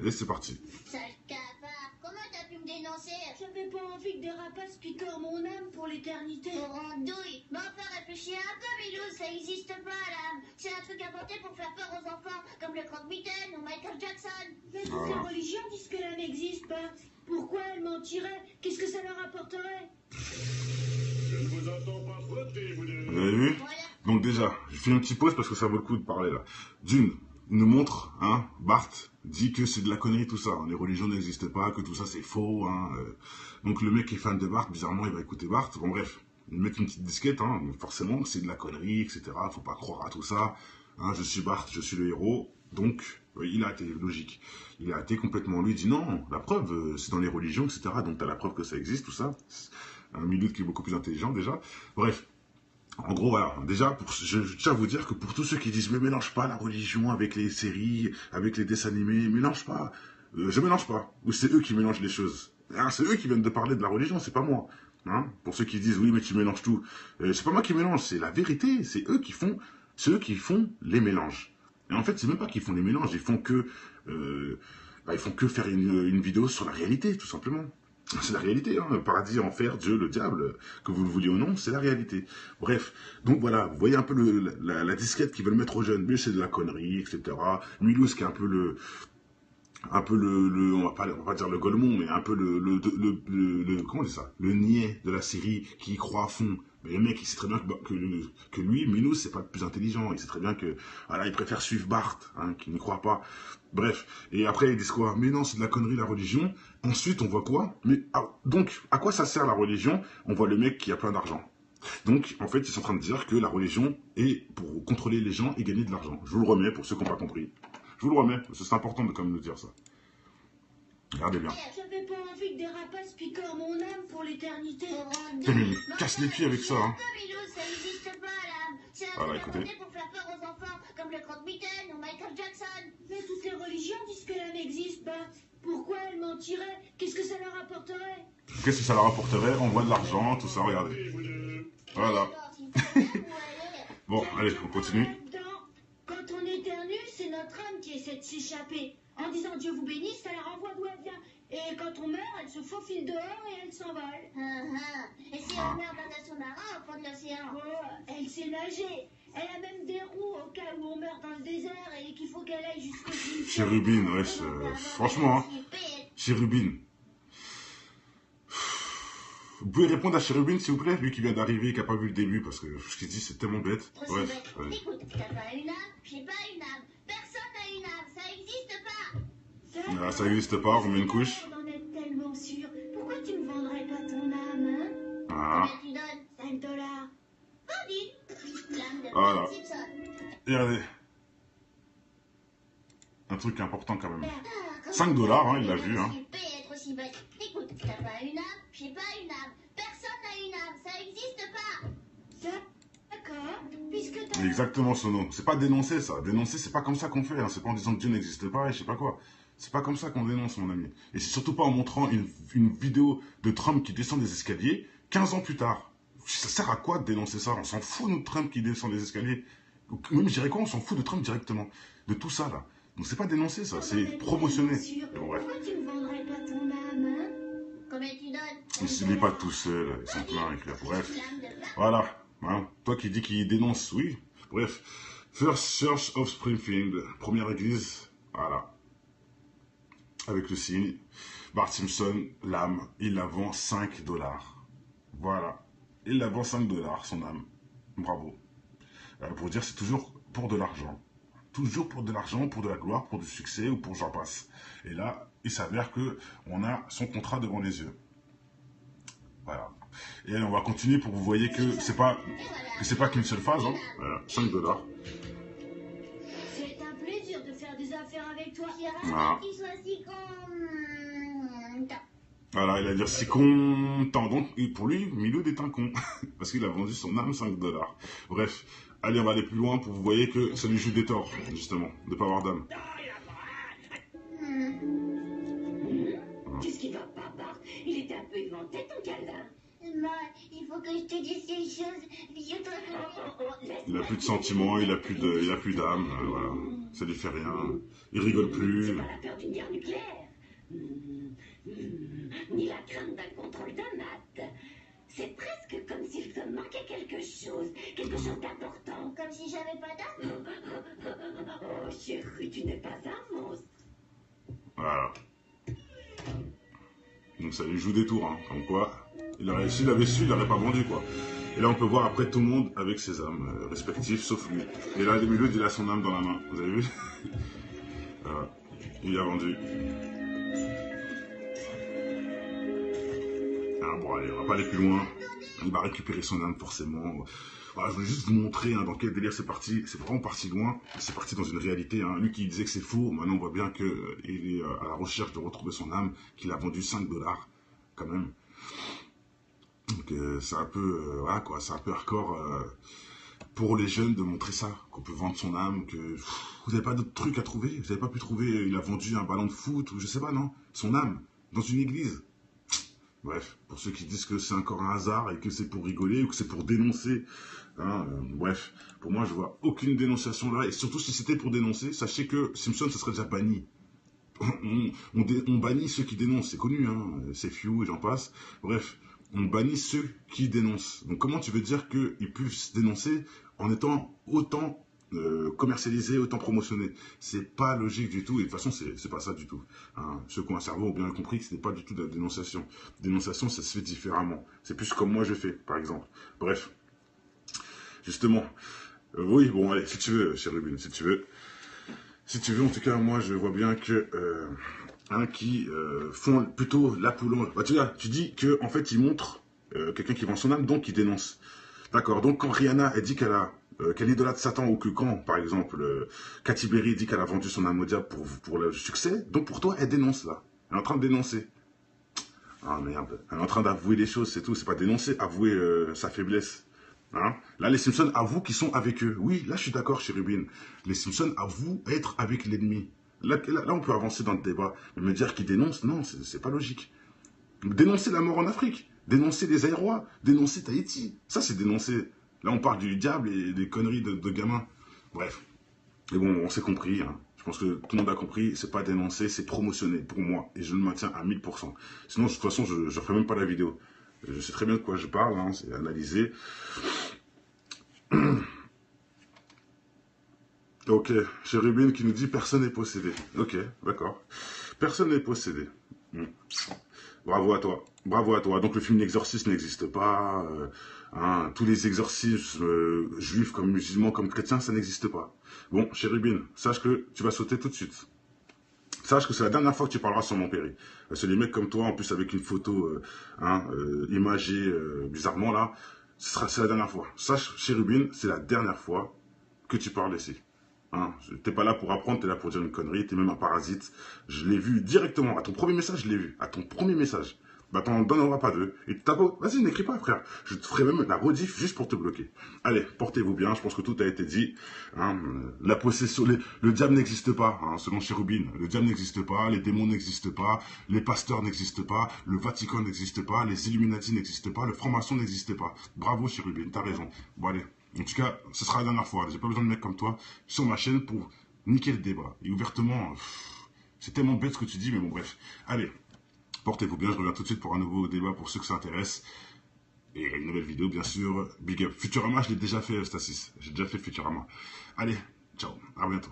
Et c'est parti. Sale cafard, comment t'as pu me dénoncer? J'avais pas envie que des rapaces picorent mon âme pour l'éternité. Pour andouille. Mais enfin, réfléchis un peu, Milouz, ça existe pas, l'âme. C'est un truc inventé pour faire peur aux enfants, comme le croque-mitaine ou Michael Jackson. Mais toutes les religions disent que l'âme n'existe pas. Pourquoi elles mentiraient? Qu'est-ce que ça leur apporterait? Je ne vous entends pas frotter, vous deux. Vous avez vu? Voilà. Donc déjà, je fais une petite pause parce que ça vaut le coup de parler là. D'une, il nous montre, hein, Bart dit que c'est de la connerie tout ça, hein, les religions n'existent pas, que tout ça c'est faux, hein. Donc le mec qui est fan de Bart, bizarrement il va écouter Bart, bon bref, ils mettent une petite disquette, hein, forcément c'est de la connerie, etc. Faut pas croire à tout ça, hein, je suis Bart, je suis le héros, donc il a été logique. Il a été complètement, lui, il dit non, la preuve, c'est dans les religions, etc. Donc t'as la preuve que ça existe, tout ça. Un milieu qui est beaucoup plus intelligent déjà. Bref. En gros, voilà. Déjà, je tiens à vous dire que pour tous ceux qui disent, mais mélange pas la religion avec les séries, avec les dessins animés, mélange pas. Je mélange pas. Ou c'est eux qui mélangent les choses. Hein, c'est eux qui viennent de parler de la religion, c'est pas moi. Hein, pour ceux qui disent, oui, mais tu mélanges tout. C'est pas moi qui mélange, c'est la vérité. C'est eux qui font les mélanges. Et en fait, c'est même pas qu'ils font les mélanges, ils font que faire une vidéo sur la réalité, tout simplement. C'est la réalité, hein. Le paradis, enfer, Dieu, le diable, que vous le vouliez ou non, c'est la réalité. Bref, donc voilà, vous voyez un peu la disquette qu'ils veulent mettre aux jeunes, mais c'est de la connerie, etc. Milouz qui est un peu on va pas dire le golemon, mais un peu comment on dit ça, le niais de la série qui y croit à fond. Mais le mec, il sait très bien que lui, Milouz, c'est pas le plus intelligent. Il sait très bien que, voilà, il préfère suivre Bart, hein, qui n'y croit pas. Bref. Et après, ils disent quoi? Mais non, c'est de la connerie, la religion. Ensuite, on voit quoi? Donc, à quoi ça sert la religion? On voit le mec qui a plein d'argent. Donc, en fait, ils sont en train de dire que la religion est pour contrôler les gens et gagner de l'argent. Je vous le remets pour ceux qui n'ont pas compris. Je vous le remets, parce que c'est important de quand même nous dire ça. Regardez bien. J'avais pas envie que des rapaces picorent mon âme pour l'éternité. Putain, mais il me casse les pieds avec ça, hein. Milouz, ça existe pas, l'âme. C'est un Voilà, truc écoutez. inventé pour faire peur aux enfants, comme le croque-mitaine ou Michael Jackson. Mais toutes les religions disent que l'âme n'existe pas. Pourquoi elles mentiraient? Qu'est-ce que ça leur apporterait? Qu'est-ce que ça leur apporterait? On voit de l'argent, tout ça, regardez. Et vous deux. Voilà. Alors, s'il faut faire, où aller? Bon, allez, on continue. Quand on éternue, c'est notre âme qui essaie de s'échapper. En disant Dieu vous bénisse, ça la renvoie d'où elle vient. Et quand on meurt, elle se faufile dehors et elle s'envole. Et si on meurt dans un sous-marin au fond de l'océan? Oh, elle sait nager. Elle a même des roues au cas où on meurt dans le désert et qu'il faut qu'elle aille jusqu'au cimetière. Chérubine, ouais, franchement, hein. Chérubine. Vous pouvez répondre à Chérubine, s'il vous plaît, lui qui vient d'arriver, qui n'a pas vu le début, parce que ce qu'il dit, c'est tellement bête. Bref, allez. Écoute, t'as pas une âme, j'ai pas une âme. Personne n'a une âme, ça existe pas. Ah, ça n'existe pas, on met une couche. On en est tellement sûr. Pourquoi tu ne vendrais pas ton âme, hein? Ah, Combien tu donnes? 5 dollars. Vendu. L'âme de Voilà. Bart Simpson. regardez. Un truc important quand même. Ah, 5 dollars, hein, il l'a vu, hein. Être aussi bête. Écoute, t'as pas une âme, j'ai pas une âme. Personne n'a une âme, ça existe pas. D'accord. Puisque t'as... Exactement, Sono. C'est pas dénoncer ça. Dénoncer, c'est pas comme ça qu'on fait. Hein. C'est pas en disant que Dieu n'existe pas et je sais pas quoi. C'est pas comme ça qu'on dénonce, mon ami. Et c'est surtout pas en montrant une vidéo de Trump qui descend des escaliers 15 ans plus tard. Ça sert à quoi de dénoncer ça? On s'en fout, nous, de Trump qui descend des escaliers. Même, je dirais quoi? On s'en fout de Trump directement. De tout ça, là. Donc c'est pas dénoncer ça, c'est promotionner. Bon, bref. Pourquoi tu ne vendrais pas ton âme, hein? Combien tu donnes? Ils se lient pas tout seuls, ils sont pleins avec la... Bref. L'âme de Bart. Voilà. Hein. Toi qui dis qu'il dénonce, oui. Bref. First Church of Springfield. Première église. Voilà. Avec le signe. Bart Simpson, l'âme, il la vend 5 dollars. Voilà. Il la vend 5 dollars, son âme. Bravo. Pour dire, c'est toujours pour de l'argent. toujours pour de l'argent, pour de la gloire, pour du succès ou pour j'en passe. Et là, il s'avère qu'on a son contrat devant les yeux. Voilà. Et on va continuer pour que vous voyez que c'est pas qu'une seule phase. Hein. Voilà, 5 $. C'est un plaisir de faire des affaires avec toi. Ah. Qu'il soit si content. Voilà, il a dit si content. Donc, pour lui, Miloud est un con. Parce qu'il a vendu son âme 5 $. Bref, allez, on va aller plus loin pour que vous voyez que ça lui joue des torts, justement, de ne pas avoir d'âme. Qu'est-ce qui va pas, Bart? Il était un peu éventé, ton câlin. Maman, il faut que je te dise quelque chose. Je te... Il a plus de sentiments, il a plus d'âme, voilà. Ça lui fait rien. Il rigole plus. C'est pas la peur d'une guerre nucléaire. Ni la crainte d'un contrôle de maths. C'est presque comme s'il te manquait quelque chose d'important. Comme si j'avais pas d'âme. Oh, chérie, tu n'es pas un monstre. Voilà. Donc ça lui joue des tours, hein. Comme quoi, s'il avait su, il n'aurait pas vendu, quoi. Et là, on peut voir après tout le monde avec ses âmes respectives, sauf lui. Et là, Miloud, il a son âme dans la main. Vous avez vu? Voilà. Il a vendu. Ah, bon, allez, on va pas aller plus loin. Il va récupérer son âme, forcément. Voilà, je voulais juste vous montrer dans quel délire c'est parti. C'est vraiment parti loin. C'est parti dans une réalité. Hein. Lui qui disait que c'est faux, maintenant on voit bien qu'il est à la recherche de retrouver son âme, qu'il a vendu 5 $, quand même. Donc c'est un peu, voilà quoi, c'est un peu hardcore pour les jeunes de montrer ça, qu'on peut vendre son âme, que vous n'avez pas d'autres trucs à trouver. Vous n'avez pas pu trouver, il a vendu un ballon de foot, ou je sais pas, non, son âme, dans une église. Bref, pour ceux qui disent que c'est encore un hasard et que c'est pour rigoler ou que c'est pour dénoncer, hein, bref, pour moi je vois aucune dénonciation là, et surtout si c'était pour dénoncer, sachez que Simpson ça serait déjà banni. On bannit ceux qui dénoncent, c'est connu, hein, c'est Few et j'en passe, bref, on bannit ceux qui dénoncent. Donc comment tu veux dire qu'ils puissent dénoncer en étant autant commercialisé, autant promotionné? C'est pas logique du tout, et de toute façon c'est pas ça du tout. Hein. Ceux qui ont un cerveau ont bien compris que ce n'est pas du tout de la dénonciation. Dénonciation, ça se fait différemment. C'est plus comme moi je fais, par exemple. Bref, justement, oui, bon allez, si tu veux, Chérubin, si tu veux, en tout cas, moi je vois bien que qui font plutôt la poule. Bah, tu dis que en fait ils montrent quelqu'un qui vend son âme, donc ils dénoncent. D'accord, donc quand Rihanna elle dit qu'elle idolâtre Satan, ou que quand, par exemple, Katy Perry dit qu'elle a vendu son âme au diable pour le succès, donc pour toi, elle dénonce là. Elle est en train de dénoncer. Ah merde, elle est en train d'avouer les choses, c'est tout. C'est pas dénoncer, avouer sa faiblesse. Hein? Là, les Simpsons avouent qu'ils sont avec eux. Oui, là, je suis d'accord, Chérubin. Les Simpsons avouent être avec l'ennemi. Là, on peut avancer dans le débat. Mais me dire qu'ils dénoncent, non, c'est pas logique. Dénoncer la mort en Afrique, dénoncer les Aérois, dénoncer Tahiti, ça c'est dénoncer. Là, on parle du diable et des conneries de gamins. Bref. Et bon, on s'est compris. Hein. Je pense que tout le monde a compris. C'est pas dénoncer, c'est promotionner pour moi. Et je le maintiens à 1000%. Sinon, de toute façon, je ne ferai même pas la vidéo. Je sais très bien de quoi je parle. Hein, c'est analysé. Ok. Chérubin qui nous dit personne n'est possédé. Ok, d'accord. Personne n'est possédé. Bravo à toi. Bravo à toi. Donc le film L'Exorciste n'existe pas. Hein, tous les exorcismes juifs comme musulmans, comme chrétiens, ça n'existe pas. Bon, Chérubin, sache que tu vas sauter tout de suite. Sache que c'est la dernière fois que tu parleras sur mon péri. Parce que les mecs comme toi, en plus avec une photo imagée bizarrement là, c'est la dernière fois. Sache, Chérubin, c'est la dernière fois que tu parles ici. Hein, t'es pas là pour apprendre, t'es là pour dire une connerie, t'es même un parasite. Je l'ai vu directement. À ton premier message, je l'ai vu. À ton premier message. Bah, t'en donneras pas deux. Et t'as pas... Vas-y, n'écris pas, frère. Je te ferai même la rediff juste pour te bloquer. Allez, portez-vous bien. Je pense que tout a été dit. Hein, la possession... Le diable n'existe pas, hein, selon Chérubin. Le diable n'existe pas. Les démons n'existent pas. Les pasteurs n'existent pas. Le Vatican n'existe pas. Les Illuminati n'existent pas. Le franc-maçon n'existe pas. Bravo, Chérubin. T'as raison. Bon, allez. En tout cas, ce sera la dernière fois. J'ai pas besoin de mecs comme toi sur ma chaîne pour niquer le débat. Et ouvertement, c'est tellement bête ce que tu dis, mais bon, bref. Allez. Portez-vous bien, je reviens tout de suite pour un nouveau débat pour ceux que ça intéresse. Et une nouvelle vidéo, bien sûr. Big up. Futurama, je l'ai déjà fait, Stasis. J'ai déjà fait Futurama. Allez, ciao. À bientôt.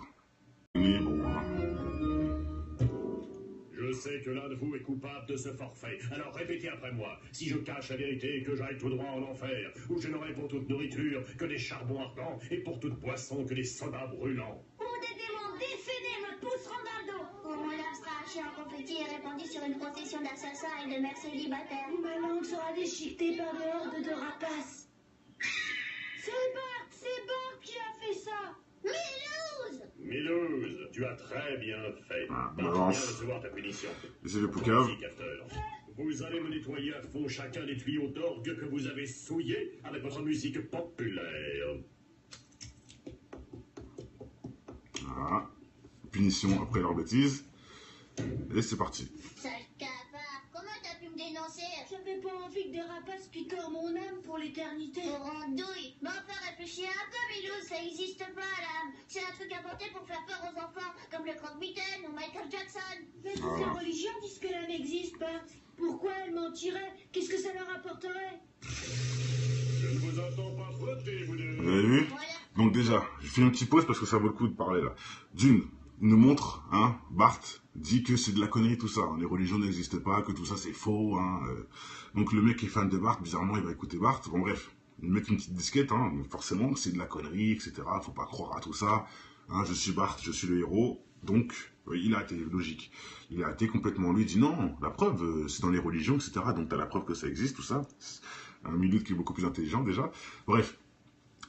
Je sais que l'un de vous est coupable de ce forfait. Alors répétez après moi. Si je cache la vérité et que j'aille tout droit en enfer, où je n'aurai pour toute nourriture que des charbons ardents et pour toute boisson que des sodas brûlants. On des démons décédés me pousseront dans le dos. Au moins, l'âme sera hachée en confetti et répandue sur une procession d'assassins et de mères célibataires. Ma langue sera déchiquetée par des hordes de rapaces. C'est Bart qui a fait ça. Milouz, tu as très bien fait. Ah, Tu viens de balance. recevoir ta punition. C'est le poucave. Voici, capteur. Vous allez me nettoyer à fond chacun des tuyaux d'orgue que vous avez souillés avec votre musique populaire. Voilà. Punition après leur bêtise. Et c'est parti. Sale cafard, comment t'as pu me dénoncer? J'avais pas envie que des rapaces picorent mon âme pour l'éternité. Pour andouille. Mais enfin, réfléchis un peu, Milouz, ça existe pas, l'âme. C'est un truc inventé pour faire peur aux enfants, comme le croque-mitaine ou Michael Jackson. Mais toutes les religions disent que l'âme existe, Bart. Pourquoi elles mentiraient? Qu'est-ce que ça leur apporterait? Je ne vous entends pas frotter, vous deux. Vous avez vu? Voilà. Donc déjà, je fais une petite pause parce que ça vaut le coup de parler là. D'une, il nous montre, hein, Bart dit que c'est de la connerie tout ça, hein, les religions n'existent pas, que tout ça c'est faux. Hein, donc le mec qui est fan de Bart, bizarrement il va écouter Bart. Bon bref, il met une petite disquette, hein, forcément c'est de la connerie, etc. Faut pas croire à tout ça. Hein, je suis Bart, je suis le héros. Donc il a été logique. Il a été complètement lui, il dit non, la preuve c'est dans les religions, etc. Donc t'as la preuve que ça existe, tout ça. Un Milouz qui est beaucoup plus intelligent déjà. Bref.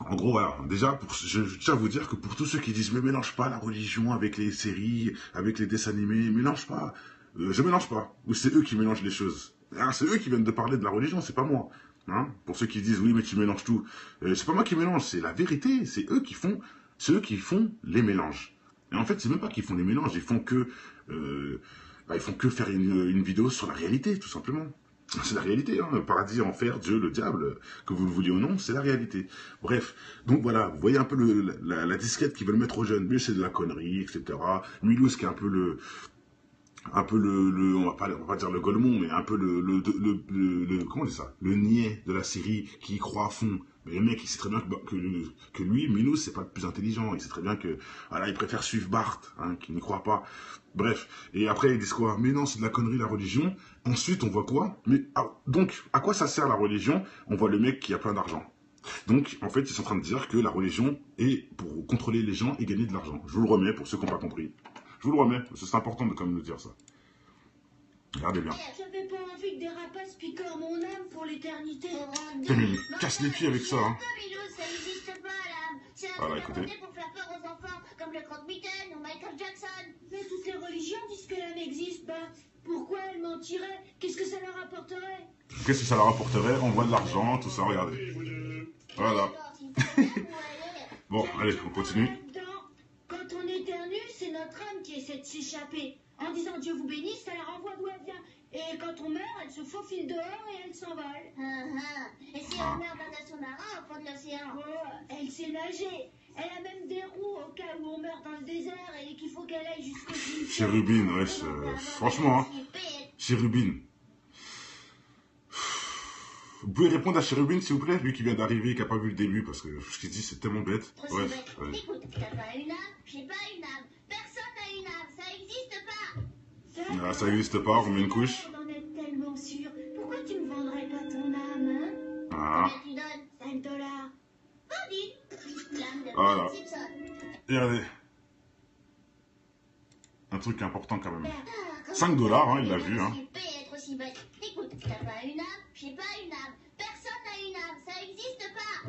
En gros, voilà, déjà, je tiens à vous dire que pour tous ceux qui disent « Mais mélange pas la religion avec les séries, avec les dessins animés, mélange pas », je mélange pas. Ou c'est eux qui mélangent les choses. Hein, c'est eux qui viennent de parler de la religion, c'est pas moi. Hein, pour ceux qui disent « Oui, mais tu mélanges tout », c'est pas moi qui mélange, c'est la vérité, c'est eux qui font les mélanges. Et en fait, c'est même pas qu'ils font les mélanges, ils font que faire une vidéo sur la réalité, tout simplement. C'est la réalité, hein, le paradis, enfer, Dieu, le diable, que vous le vouliez ou non, c'est la réalité. Bref, donc voilà, vous voyez un peu la disquette qu'ils veulent mettre aux jeunes, mais c'est de la connerie, etc. Milouz qui est un peu le, on va pas dire le Golemon, mais un peu comment on dit ça, le niais de la série qui y croit à fond. Mais le mec, il sait très bien que lui, Milouz, c'est pas le plus intelligent. Il sait très bien que, voilà, il préfère suivre Bart, hein, qui n'y croit pas. Bref. Et après, ils disent quoi? Mais non, c'est de la connerie, la religion. Ensuite, on voit quoi? Mais, donc, à quoi ça sert la religion? On voit le mec qui a plein d'argent. Donc, en fait, ils sont en train de dire que la religion est pour contrôler les gens et gagner de l'argent. Je vous le remets pour ceux qui n'ont pas compris. Je vous le remets, parce que c'est important de quand même nous dire ça. Regardez bien. J'avais pas envie que des rapaces picorent mon âme pour l'éternité. Putain, mais il casse les pieds avec ça, hein. Milouz, ça existe pas, l'âme. C'est un Voilà, truc écoutez. inventé pour faire peur aux enfants, comme le croque-mitaine ou Michael Jackson. Mais toutes les religions disent que l'âme existe, Bart. Pourquoi elles mentiraient? Qu'est-ce que ça leur apporterait? Qu'est-ce que ça leur apporterait? On voit de l'argent, tout ça, regardez. Vous deux. Voilà. Alors, s'il te plaît, où elle est? Bon, allez, on continue. Quand on éternue, c'est notre âme qui essaie de s'échapper. En disant Dieu vous bénisse, ça la renvoie d'où elle vient. Et quand on meurt, elle se faufile dehors et elle s'envole. Et si on meurt dans un sous-marin au fond de l'océan? Oh, elle sait nager. Elle a même des roues au cas où on meurt dans le désert et qu'il faut qu'elle aille jusqu'au cimetière. Chérubine, ouais, franchement, hein. Chérubine. Vous pouvez répondre à Chérubine, s'il vous plaît? Lui qui vient d'arriver, qui n'a pas vu le début, parce que ce qu'il dit, c'est tellement bête. Bref, ouais. Écoute, t'as pas une âme, j'ai pas une âme. Personne n'a une âme, ça existe pas. Ah, ça n'existe pas, on met une couche. On en est tellement sûr. Pourquoi tu ne vendrais pas ton âme, hein? Ah, Combien tu donnes? 5 dollars. Vendu. L'âme de Voilà. Bart Simpson. et regardez. Un truc important quand même. Ah, 5 dollars, hein, il l'a vu, hein. Être aussi bête. Écoute, t'as pas une âme, j'ai pas une âme. Personne n'a une âme, ça existe pas.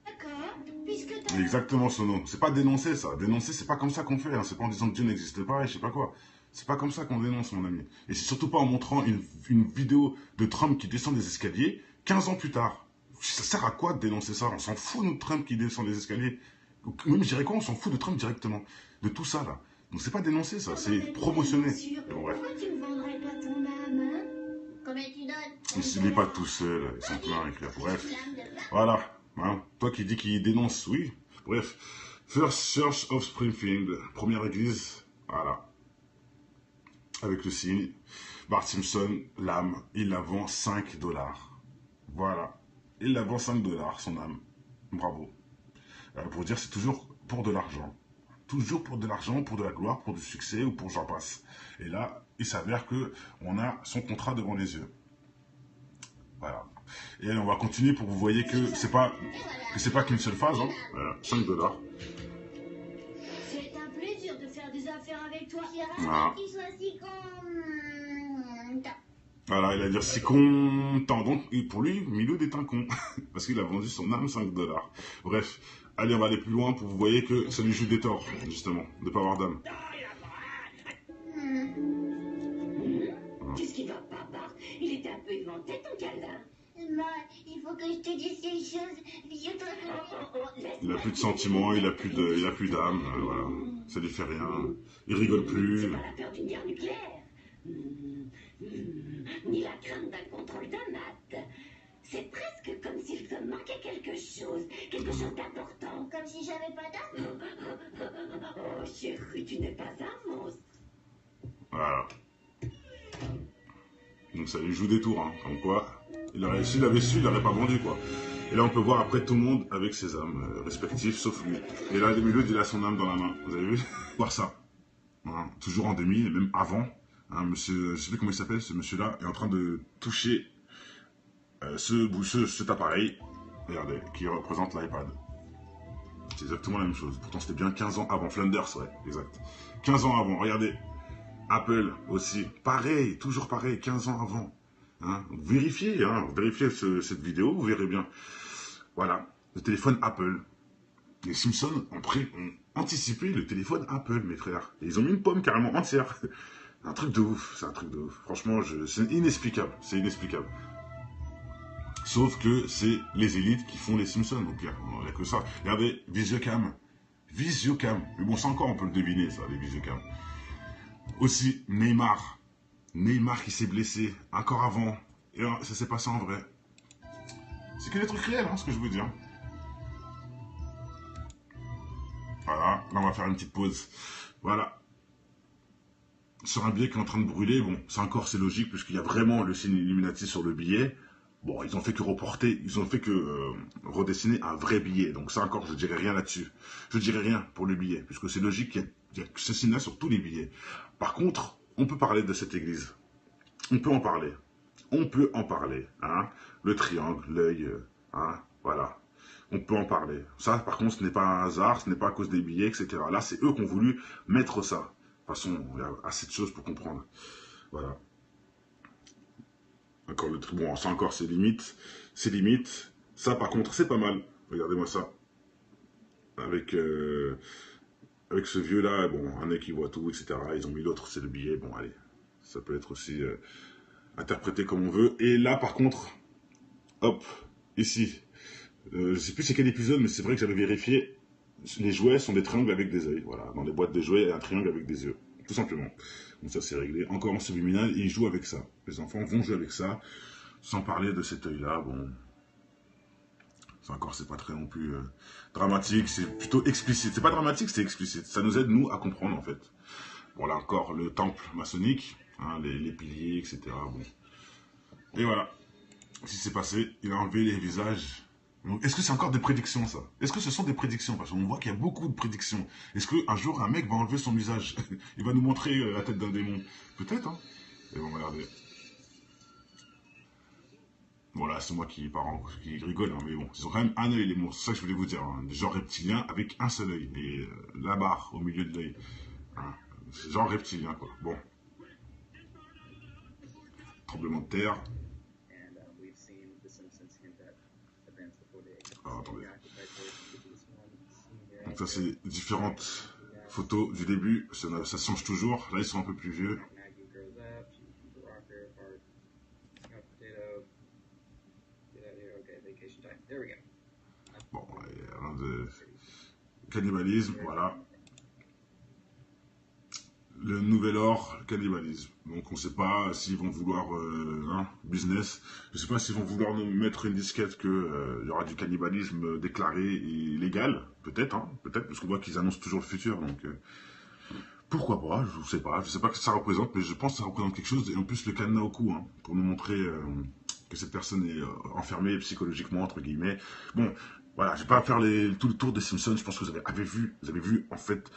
D'accord. Puisque t'as... Exactement, Sono. C'est pas dénoncer ça. Dénoncer, c'est pas comme ça qu'on fait. Hein. C'est pas en disant que Dieu n'existe pas et je sais pas quoi. C'est pas comme ça qu'on dénonce, mon ami. Et c'est surtout pas en montrant une vidéo de Trump qui descend des escaliers 15 ans plus tard. Ça sert à quoi de dénoncer ça? On s'en fout, nous, de Trump qui descend des escaliers. Même, je dirais quoi? On s'en fout de Trump directement. De tout ça, là. Donc c'est pas dénoncer ça, c'est promotionner. Bon, bref. Pourquoi tu ne vendrais pas ton âme, hein? Combien tu donnes? Ils se lient pas tout seuls, ils sont pleins à écrire. Bref. Voilà. Hein. Toi qui dis qu'il dénonce, oui. Bref. First Church of Springfield, première église. Voilà. Avec le signe. Bart Simpson, l'âme, il la vend 5 dollars. Voilà. Il la vend 5 dollars, son âme. Bravo. Pour dire, c'est toujours pour de l'argent. Toujours pour de l'argent, pour de la gloire, pour du succès ou pour j'en passe. Et là, il s'avère qu'on a son contrat devant les yeux. Voilà. Et on va continuer pour que vous voyez que c'est pas qu'une seule phase. Hein. Voilà, 5 dollars. plus à faire avec toi. J'ai Ah. rien qu'il soit si content. Voilà, il a dire si content. Donc, pour lui, Miloud est un con. Parce qu'il a vendu son âme 5 $. Bref, allez, on va aller plus loin pour que vous voyez que ça lui joue des torts, justement, de pas avoir d'âme. Qu'est-ce qui va pas, Bart? Il était un peu éventé, ton câlin. Maman, il faut que je te dise quelque chose. Je te Il a plus de sentiments, il a plus d'âme, voilà. Ça lui fait rien. Il rigole plus. C'est pas la peur d'une guerre nucléaire. Ni la crainte d'un contrôle de maths. C'est presque comme s'il te manquait quelque chose d'important. Comme si j'avais pas d'âme. Oh, chérie, tu n'es pas un monstre. Voilà. Donc ça lui joue des tours, hein. Comme quoi, s'il avait su, il n'aurait pas vendu, quoi. Et là, on peut voir après tout le monde avec ses âmes respectives, sauf lui. Et là, Miloud, il a son âme dans la main. Vous avez vu? Voir ça. Voilà. Toujours en demi, et même avant. Hein, monsieur, je sais plus comment il s'appelle, ce monsieur-là, est en train de toucher cet appareil, regardez, qui représente l'iPad. C'est exactement la même chose. Pourtant, c'était bien 15 ans avant. Flanders, ouais, exact. 15 ans avant, regardez. Apple aussi, pareil, toujours pareil, 15 ans avant. Hein, vérifiez cette vidéo, vous verrez bien. Voilà, le téléphone Apple. Les Simpsons ont anticipé le téléphone Apple, mes frères. Et ils ont mis une pomme carrément entière. Un truc de ouf, c'est un truc de ouf. Franchement, c'est inexplicable, c'est inexplicable. Sauf que c'est les élites qui font les Simpsons, donc il n'y a que ça. Regardez, Visiocam. Mais bon, ça encore, on peut le deviner, ça, les Visiocam. Aussi, Neymar. Neymar qui s'est blessé, encore avant. Et là, ça s'est passé en vrai. C'est que des trucs réels, hein, ce que je veux dire. Voilà, là, on va faire une petite pause. Voilà. Sur un billet qui est en train de brûler, bon, ça encore, c'est logique, puisqu'il y a vraiment le signe Illuminati sur le billet. Bon, ils ont fait que redessiner un vrai billet. Donc ça encore, je dirais rien là-dessus. Je dirais rien pour le billet, puisque c'est logique qu'il y a ce signe-là sur tous les billets. Par contre, on peut parler de cette église. On peut en parler. Hein. Le triangle, l'œil, hein, voilà. On peut en parler. Ça, par contre, ce n'est pas un hasard, ce n'est pas à cause des billets, etc. Là, c'est eux qui ont voulu mettre ça. De toute façon, il y a assez de choses pour comprendre. Voilà. Encore le tri. Bon, ça encore, c'est limite. C'est limite. Ça, par contre, c'est pas mal. Regardez-moi ça. Avec ce vieux-là, bon, un œil qui voit tout, etc. Ils ont mis l'autre, c'est le billet. Bon, allez. Ça peut être aussi interprété comme on veut. Et là, par contre, hop, ici. Je sais plus c'est quel épisode, mais c'est vrai que j'avais vérifié. Les jouets sont des triangles avec des yeux. Voilà, dans les boîtes de jouets, il y a un triangle avec des yeux. Tout simplement. Donc ça, c'est réglé. Encore en subliminal, et ils jouent avec ça. Les enfants vont jouer avec ça, sans parler de cet œil-là. Bon, ça encore, c'est pas très non plus dramatique, c'est plutôt explicite. C'est pas dramatique, c'est explicite. Ça nous aide, nous, à comprendre, en fait. Bon, là encore, le temple maçonnique, hein, les piliers, etc. Bon. Et voilà. Ce qui s'est passé, il a enlevé les visages. Est-ce que c'est encore des prédictions, ça? Est-ce que ce sont des prédictions? Parce qu'on voit qu'il y a beaucoup de prédictions. Est-ce qu'un jour, un mec va enlever son visage? Il va nous montrer la tête d'un démon? Peut-être, hein? Et bon, regardez. Bon, là, c'est moi qui rigole, hein, mais bon. Ils ont quand même un œil, les monstres. C'est ça que je voulais vous dire. Hein. Genre reptilien avec un seul œil. Et la barre au milieu de l'œil. Hein. C'est genre reptilien, quoi. Bon. Tremblement de terre. Ah, attendez. Donc ça, c'est différentes photos du début. Ça change toujours. Là, ils sont un peu plus vieux. Bon, il y a rien de cannibalisme, voilà. Le nouvel or, le cannibalisme. Donc on ne sait pas s'ils vont vouloir business. Je ne sais pas s'ils vont vouloir nous mettre une disquette qu'il y aura du cannibalisme déclaré et légal. Peut-être, hein, peut-être, parce qu'on voit qu'ils annoncent toujours le futur. Donc pourquoi pas, je ne sais pas. Je ne sais pas ce que ça représente, mais je pense que ça représente quelque chose. Et en plus le cadenas au cou, hein, pour nous montrer que cette personne est enfermée psychologiquement, entre guillemets. Bon, voilà, je ne vais pas faire tout le tour des Simpsons. Je pense que vous avez vu en fait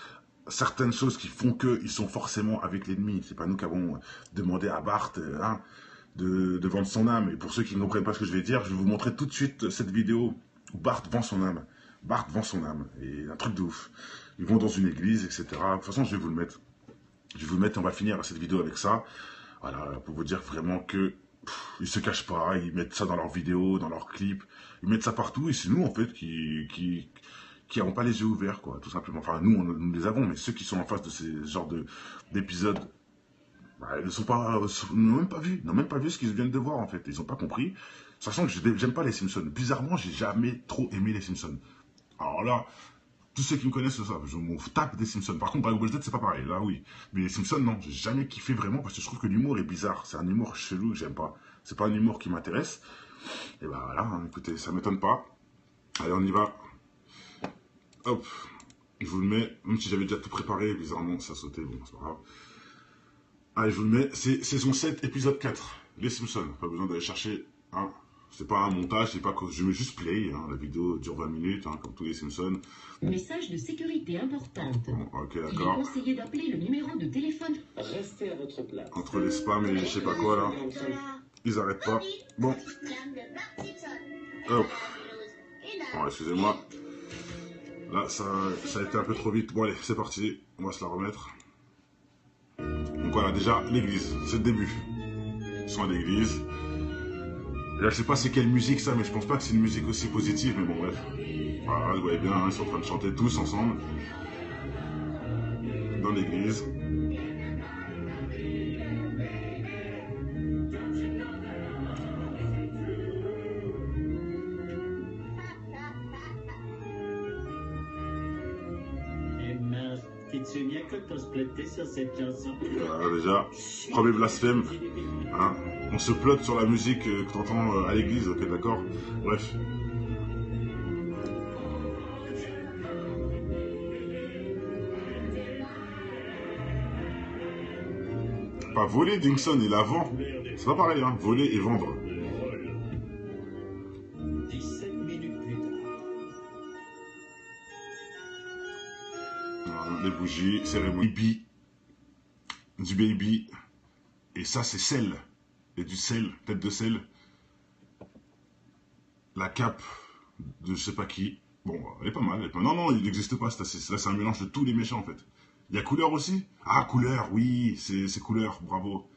certaines choses qui font qu'ils sont forcément avec l'ennemi. C'est pas nous qui avons demandé à Bart hein, de vendre son âme. Et pour ceux qui ne comprennent pas ce que je vais dire, je vais vous montrer tout de suite cette vidéo où Bart vend son âme. Bart vend son âme. Et un truc de ouf. Ils vont dans une église, etc. De toute façon, je vais vous le mettre. Je vais vous le mettre, on va finir cette vidéo avec ça. Voilà, pour vous dire vraiment que ils se cachent pas, ils mettent ça dans leurs vidéos, dans leurs clips, ils mettent ça partout, et c'est nous, en fait, qui n'avons pas les yeux ouverts, quoi, tout simplement. Enfin, nous les avons, mais ceux qui sont en face de ces genres d'épisodes, bah, ils n'ont même pas vu ce qu'ils viennent de voir, en fait. Ils n'ont pas compris. Sachant que j'aime pas les Simpsons. Bizarrement, j'ai jamais trop aimé les Simpsons. Alors là, tous ceux qui me connaissent le savent, je m'en tape des Simpsons. Par contre, Dragon Ball Z, c'est pas pareil, là oui. Mais les Simpsons, non, j'ai jamais kiffé vraiment parce que je trouve que l'humour est bizarre. C'est un humour chelou que j'aime pas. C'est pas un humour qui m'intéresse. Et bah voilà, hein, écoutez, ça m'étonne pas. Allez, on y va. Hop, je vous le mets, même si j'avais déjà tout préparé, bizarrement, ça sautait, bon, c'est pas grave. Allez, je vous le mets, c'est saison 7, épisode 4, les Simpsons. Pas besoin d'aller chercher, hein. C'est pas un montage, c'est pas que je mets juste play, hein. La vidéo dure 20 minutes, hein, comme tous les Simpsons. Message de sécurité importante. Bon, ok, Il est d'accord. conseillé d'appeler le numéro de téléphone. Restez à votre place. Entre les spams et je sais pas quoi, là, ils arrêtent pas. Bon, hop. Bon, excusez-moi. Là, ça a été un peu trop vite. Bon, allez, c'est parti. On va se la remettre. Donc voilà, déjà, l'église. C'est le début. Ils sont à l'église. Et là, je sais pas c'est quelle musique ça, mais je pense pas que c'est une musique aussi positive, mais bon, bref. Voilà, vous voyez bien, hein, ils sont en train de chanter tous ensemble. Dans l'église. Eh mince, t'es-tu bien que t'as splitté sur cette chanson? Voilà, déjà, premier blasphème. Hein. On se plotte sur la musique que t'entends à l'église, ok, d'accord? Bref. Pas voler, Dingson, il la vend. C'est pas pareil, hein, voler et vendre. 17 minutes plus tard. Voilà, les bougies, cérémonie. Baby. Du baby. Et ça, c'est sel. Et du sel, tête de sel. La cape de je sais pas qui. Bon, elle est pas mal. Elle est pas... Non, il n'existe pas. Là, c'est un mélange de tous les méchants, en fait. Il y a couleur aussi? Ah, couleur, oui, c'est couleur, bravo.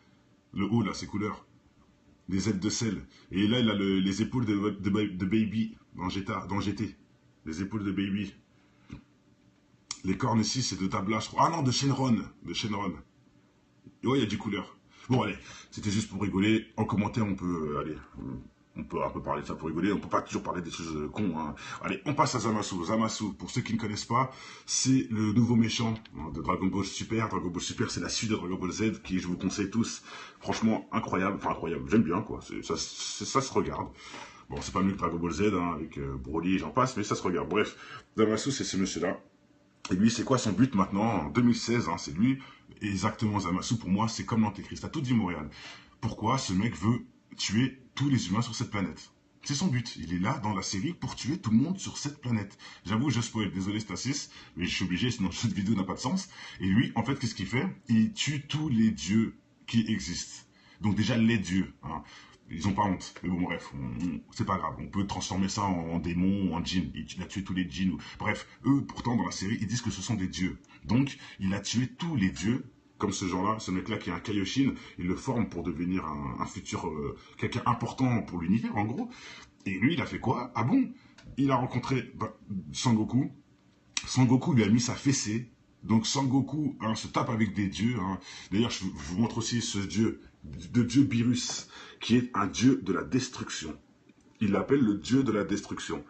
Le haut, là, c'est couleur. Les ailes de sel. Et là, il a les épaules de Baby dans GT. Les épaules de Baby. Les cornes ici, c'est de Tabla, je crois. Ah non, de Shenron. De Shenron. Ouais, il y a du couleur. Bon, allez, c'était juste pour rigoler. En commentaire, on peut, allez, on peut un peu parler de ça pour rigoler. On peut pas toujours parler des choses cons, hein. Allez, on passe à Zamasu. Zamasu, pour ceux qui ne connaissent pas, c'est le nouveau méchant de Dragon Ball Super. Dragon Ball Super, c'est la suite de Dragon Ball Z, qui, je vous conseille tous, franchement, incroyable. Enfin, incroyable, j'aime bien, quoi. Ça se regarde. Bon, c'est pas mieux que Dragon Ball Z, hein, avec Broly, j'en passe, mais ça se regarde. Bref, Zamasu, c'est ce monsieur-là. Et lui, c'est quoi son but maintenant? En 2016, hein, c'est lui. Exactement, Zamasu, pour moi, c'est comme l'Antéchrist. T'as tout dit, Montréal. Pourquoi ce mec veut tuer tous les humains sur cette planète? C'est son but. Il est là, dans la série, pour tuer tout le monde sur cette planète. J'avoue, je spoil. Désolé, Stasis, mais je suis obligé, sinon cette vidéo n'a pas de sens. Et lui, en fait, qu'est-ce qu'il fait? Il tue tous les dieux qui existent. Donc déjà, les dieux, hein. Ils ont pas honte. Mais bon, bref, c'est pas grave. On peut transformer ça en démon, en djinn. Il a tué tous les djinns. Bref, eux, pourtant, dans la série, ils disent que ce sont des dieux. Donc, il a tué tous les dieux, comme ce genre-là, ce mec-là qui est un Kaioshin. Il le forme pour devenir un futur, quelqu'un important pour l'univers, en gros. Et lui, il a fait quoi? Ah bon? Il a rencontré Sangoku. Sangoku lui a mis sa fessée. Donc, Sangoku, hein, se tape avec des dieux. Hein. D'ailleurs, je vous montre aussi ce dieu, de dieu Beerus, qui est un dieu de la destruction. Il l'appelle le dieu de la destruction.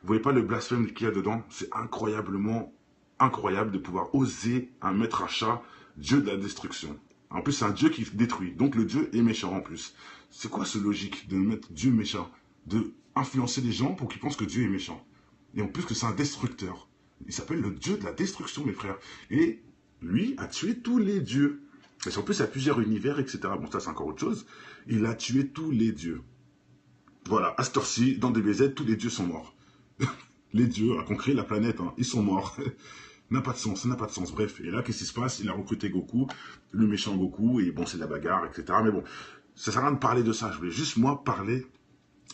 Vous voyez pas le blasphème qu'il y a dedans? C'est incroyablement incroyable de pouvoir oser mettre un chat dieu de la destruction. En plus, c'est un dieu qui détruit. Donc, le dieu est méchant en plus. C'est quoi ce logique de mettre Dieu méchant? De influencer les gens pour qu'ils pensent que Dieu est méchant. Et en plus que c'est un destructeur. Il s'appelle le dieu de la destruction, mes frères. Et lui a tué tous les dieux. Et en plus, il y a plusieurs univers, etc. Bon, ça, c'est encore autre chose. Il a tué tous les dieux. Voilà, à cette heure-ci, dans DBZ, tous les dieux sont morts. Les dieux, qu'on crée la planète, hein, ils sont morts. N'a pas de sens, ça n'a pas de sens. Bref, et là, qu'est-ce qui se passe? Il a recruté Goku, le méchant Goku, et bon, c'est de la bagarre, etc. Mais bon, ça sert à rien de parler de ça. Je voulais juste, moi, parler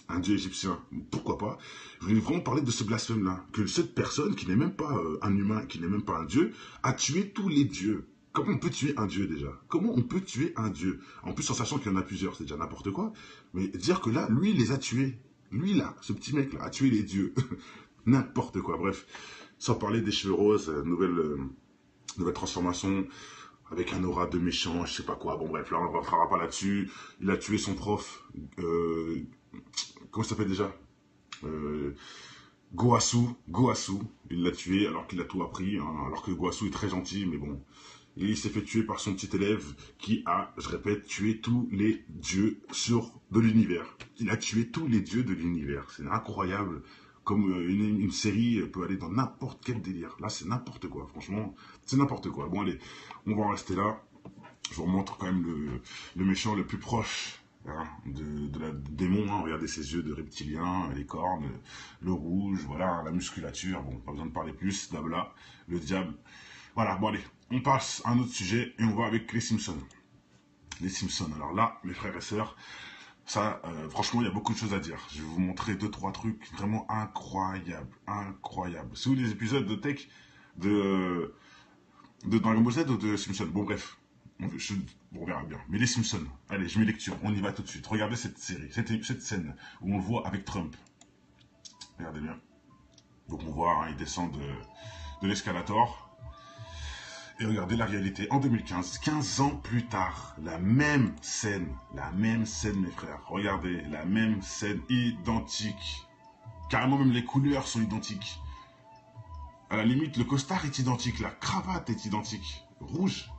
un dieu égyptien, pourquoi pas. Je voulais vraiment parler de ce blasphème-là, que cette personne, qui n'est même pas un humain, qui n'est même pas un dieu, a tué tous les dieux. Comment on peut tuer un dieu déjà? Comment on peut tuer un dieu? En plus, en sachant qu'il y en a plusieurs, c'est déjà n'importe quoi. Mais dire que là, lui, il les a tués. Lui, là, ce petit mec-là, a tué les dieux. N'importe quoi, bref. Sans parler des cheveux roses, nouvelle transformation, avec un aura de méchant, je sais pas quoi. Bon, bref, là, on ne fera pas là-dessus. Il a tué son prof. Comment ça s'appelle déjà Goasu, il l'a tué alors qu'il a tout appris, hein, alors que Goasu est très gentil, mais bon. Et il s'est fait tuer par son petit élève qui a, je répète, tué tous les dieux de l'univers. Il a tué tous les dieux de l'univers. C'est incroyable. Comme une série peut aller dans n'importe quel délire. Là, c'est n'importe quoi. Franchement, c'est n'importe quoi. Bon, allez, on va en rester là. Je vous remontre quand même le méchant le plus proche, hein, de la démon. Hein. Regardez ses yeux de reptilien, les cornes, le rouge, voilà, la musculature. Bon, pas besoin de parler plus. Dabla, le diable. Voilà, bon, allez, on passe à un autre sujet et on va avec les Simpsons. Les Simpsons. Alors là, mes frères et sœurs, ça, franchement, il y a beaucoup de choses à dire. Je vais vous montrer 2-3 trucs vraiment incroyables. Incroyables. C'est où les épisodes de Tech de Dragon Ball Z ou de Simpsons? Bon, bref. Bon, on verra bien. Mais les Simpsons, allez, je mets lecture. On y va tout de suite. Regardez cette série, cette scène où on le voit avec Trump. Regardez bien. Donc on voit, hein, il descend de l'escalator. Et regardez la réalité, en 2015, 15 ans plus tard, la même scène, mes frères. Regardez, la même scène, identique. Carrément, même les couleurs sont identiques. À la limite, le costard est identique, la cravate est identique. Rouge.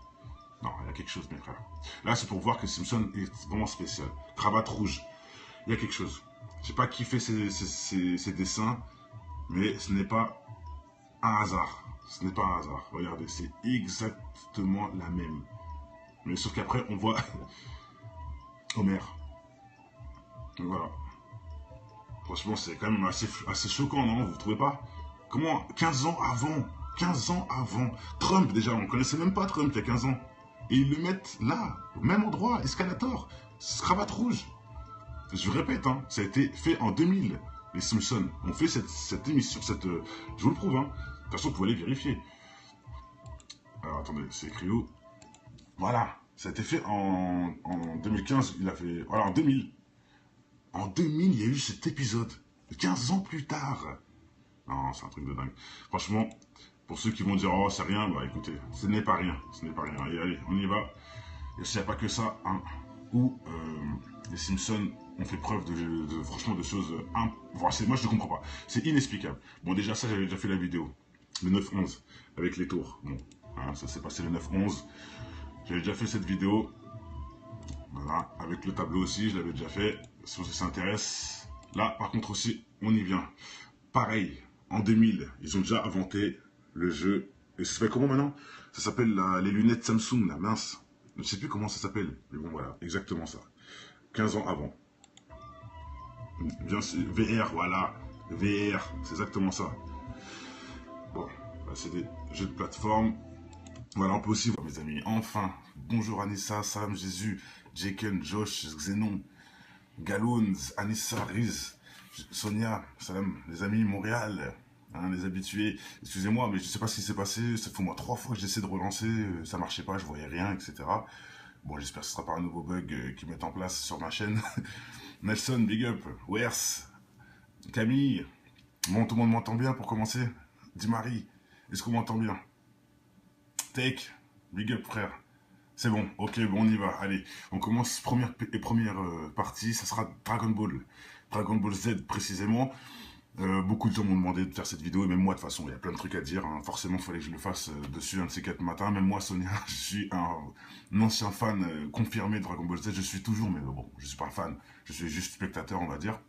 Non, il y a quelque chose, mes frères. Là, c'est pour voir que Simpson est vraiment spécial. Cravate rouge. Il y a quelque chose. Je sais pas qui fait ces dessins, mais ce n'est pas un hasard. Ce n'est pas un hasard. Regardez, c'est exactement la même. Mais sauf qu'après, on voit Homer. Donc voilà. Franchement, c'est quand même assez choquant, non? Vous ne trouvez pas? Comment 15 ans avant, Trump, déjà, on ne connaissait même pas Trump il y a 15 ans. Et ils le mettent là, au même endroit, escalator, cravate rouge. Je répète, hein, ça a été fait en 2000. Les Simpsons ont fait cette émission, je vous le prouve, hein. De toute façon, vous pouvez aller vérifier. Alors, attendez, c'est écrit où? Voilà, ça a été fait en 2015, il a fait... Voilà, en 2000. En 2000, il y a eu cet épisode. 15 ans plus tard. Non, c'est un truc de dingue. Franchement, pour ceux qui vont dire, oh, c'est rien, bah écoutez, ce n'est pas rien. Ce n'est pas rien. Allez, on y va. Et s'il n'y a pas que ça, hein, où les Simpsons ont fait preuve franchement, de choses... moi, je ne comprends pas. C'est inexplicable. Bon, déjà, ça, j'avais déjà fait la vidéo. Le 9-11, avec les tours. Bon, hein, ça s'est passé le 9-11. J'avais déjà fait cette vidéo. Voilà, avec le tableau aussi, je l'avais déjà fait. Si ça s'intéresse. Là, par contre aussi, on y vient. Pareil, en 2000, ils ont déjà inventé le jeu. Et ça s'appelle comment maintenant? Ça s'appelle les lunettes Samsung, là, mince. Je ne sais plus comment ça s'appelle. Mais bon, voilà, exactement ça. 15 ans avant. Bien, c'est VR, voilà. VR, c'est exactement ça. Bon, bah, c'est des jeux de plateforme. Voilà, on peut aussi voir, mes amis. Enfin, bonjour Anissa, Salam Jésus, Jaken, Josh, Xenon, Galoons, Anissa, Riz, Sonia, Salam, les amis, Montréal, hein, les habitués. Excusez-moi, mais je ne sais pas ce qui s'est passé. Ça fait moi 3 fois que j'essaie de relancer, ça ne marchait pas, je voyais rien, etc. Bon, j'espère que ce ne sera pas un nouveau bug qu'ils mettent en place sur ma chaîne. Nelson, big up. Wers, Camille. Bon, tout le monde m'entend bien pour commencer? Marie, est-ce qu'on m'entend bien? Take, big up frère. C'est bon, ok, bon on y va. Allez, on commence première partie, ça sera Dragon Ball Z précisément. Beaucoup de gens m'ont demandé de faire cette vidéo, et même moi de toute façon, il y a plein de trucs à dire. Hein. Forcément, il fallait que je le fasse dessus un de ces 4 matins. Même moi, Sonia, je suis un ancien fan confirmé de Dragon Ball Z. Je suis toujours, mais bon, je suis pas fan. Je suis juste spectateur, on va dire.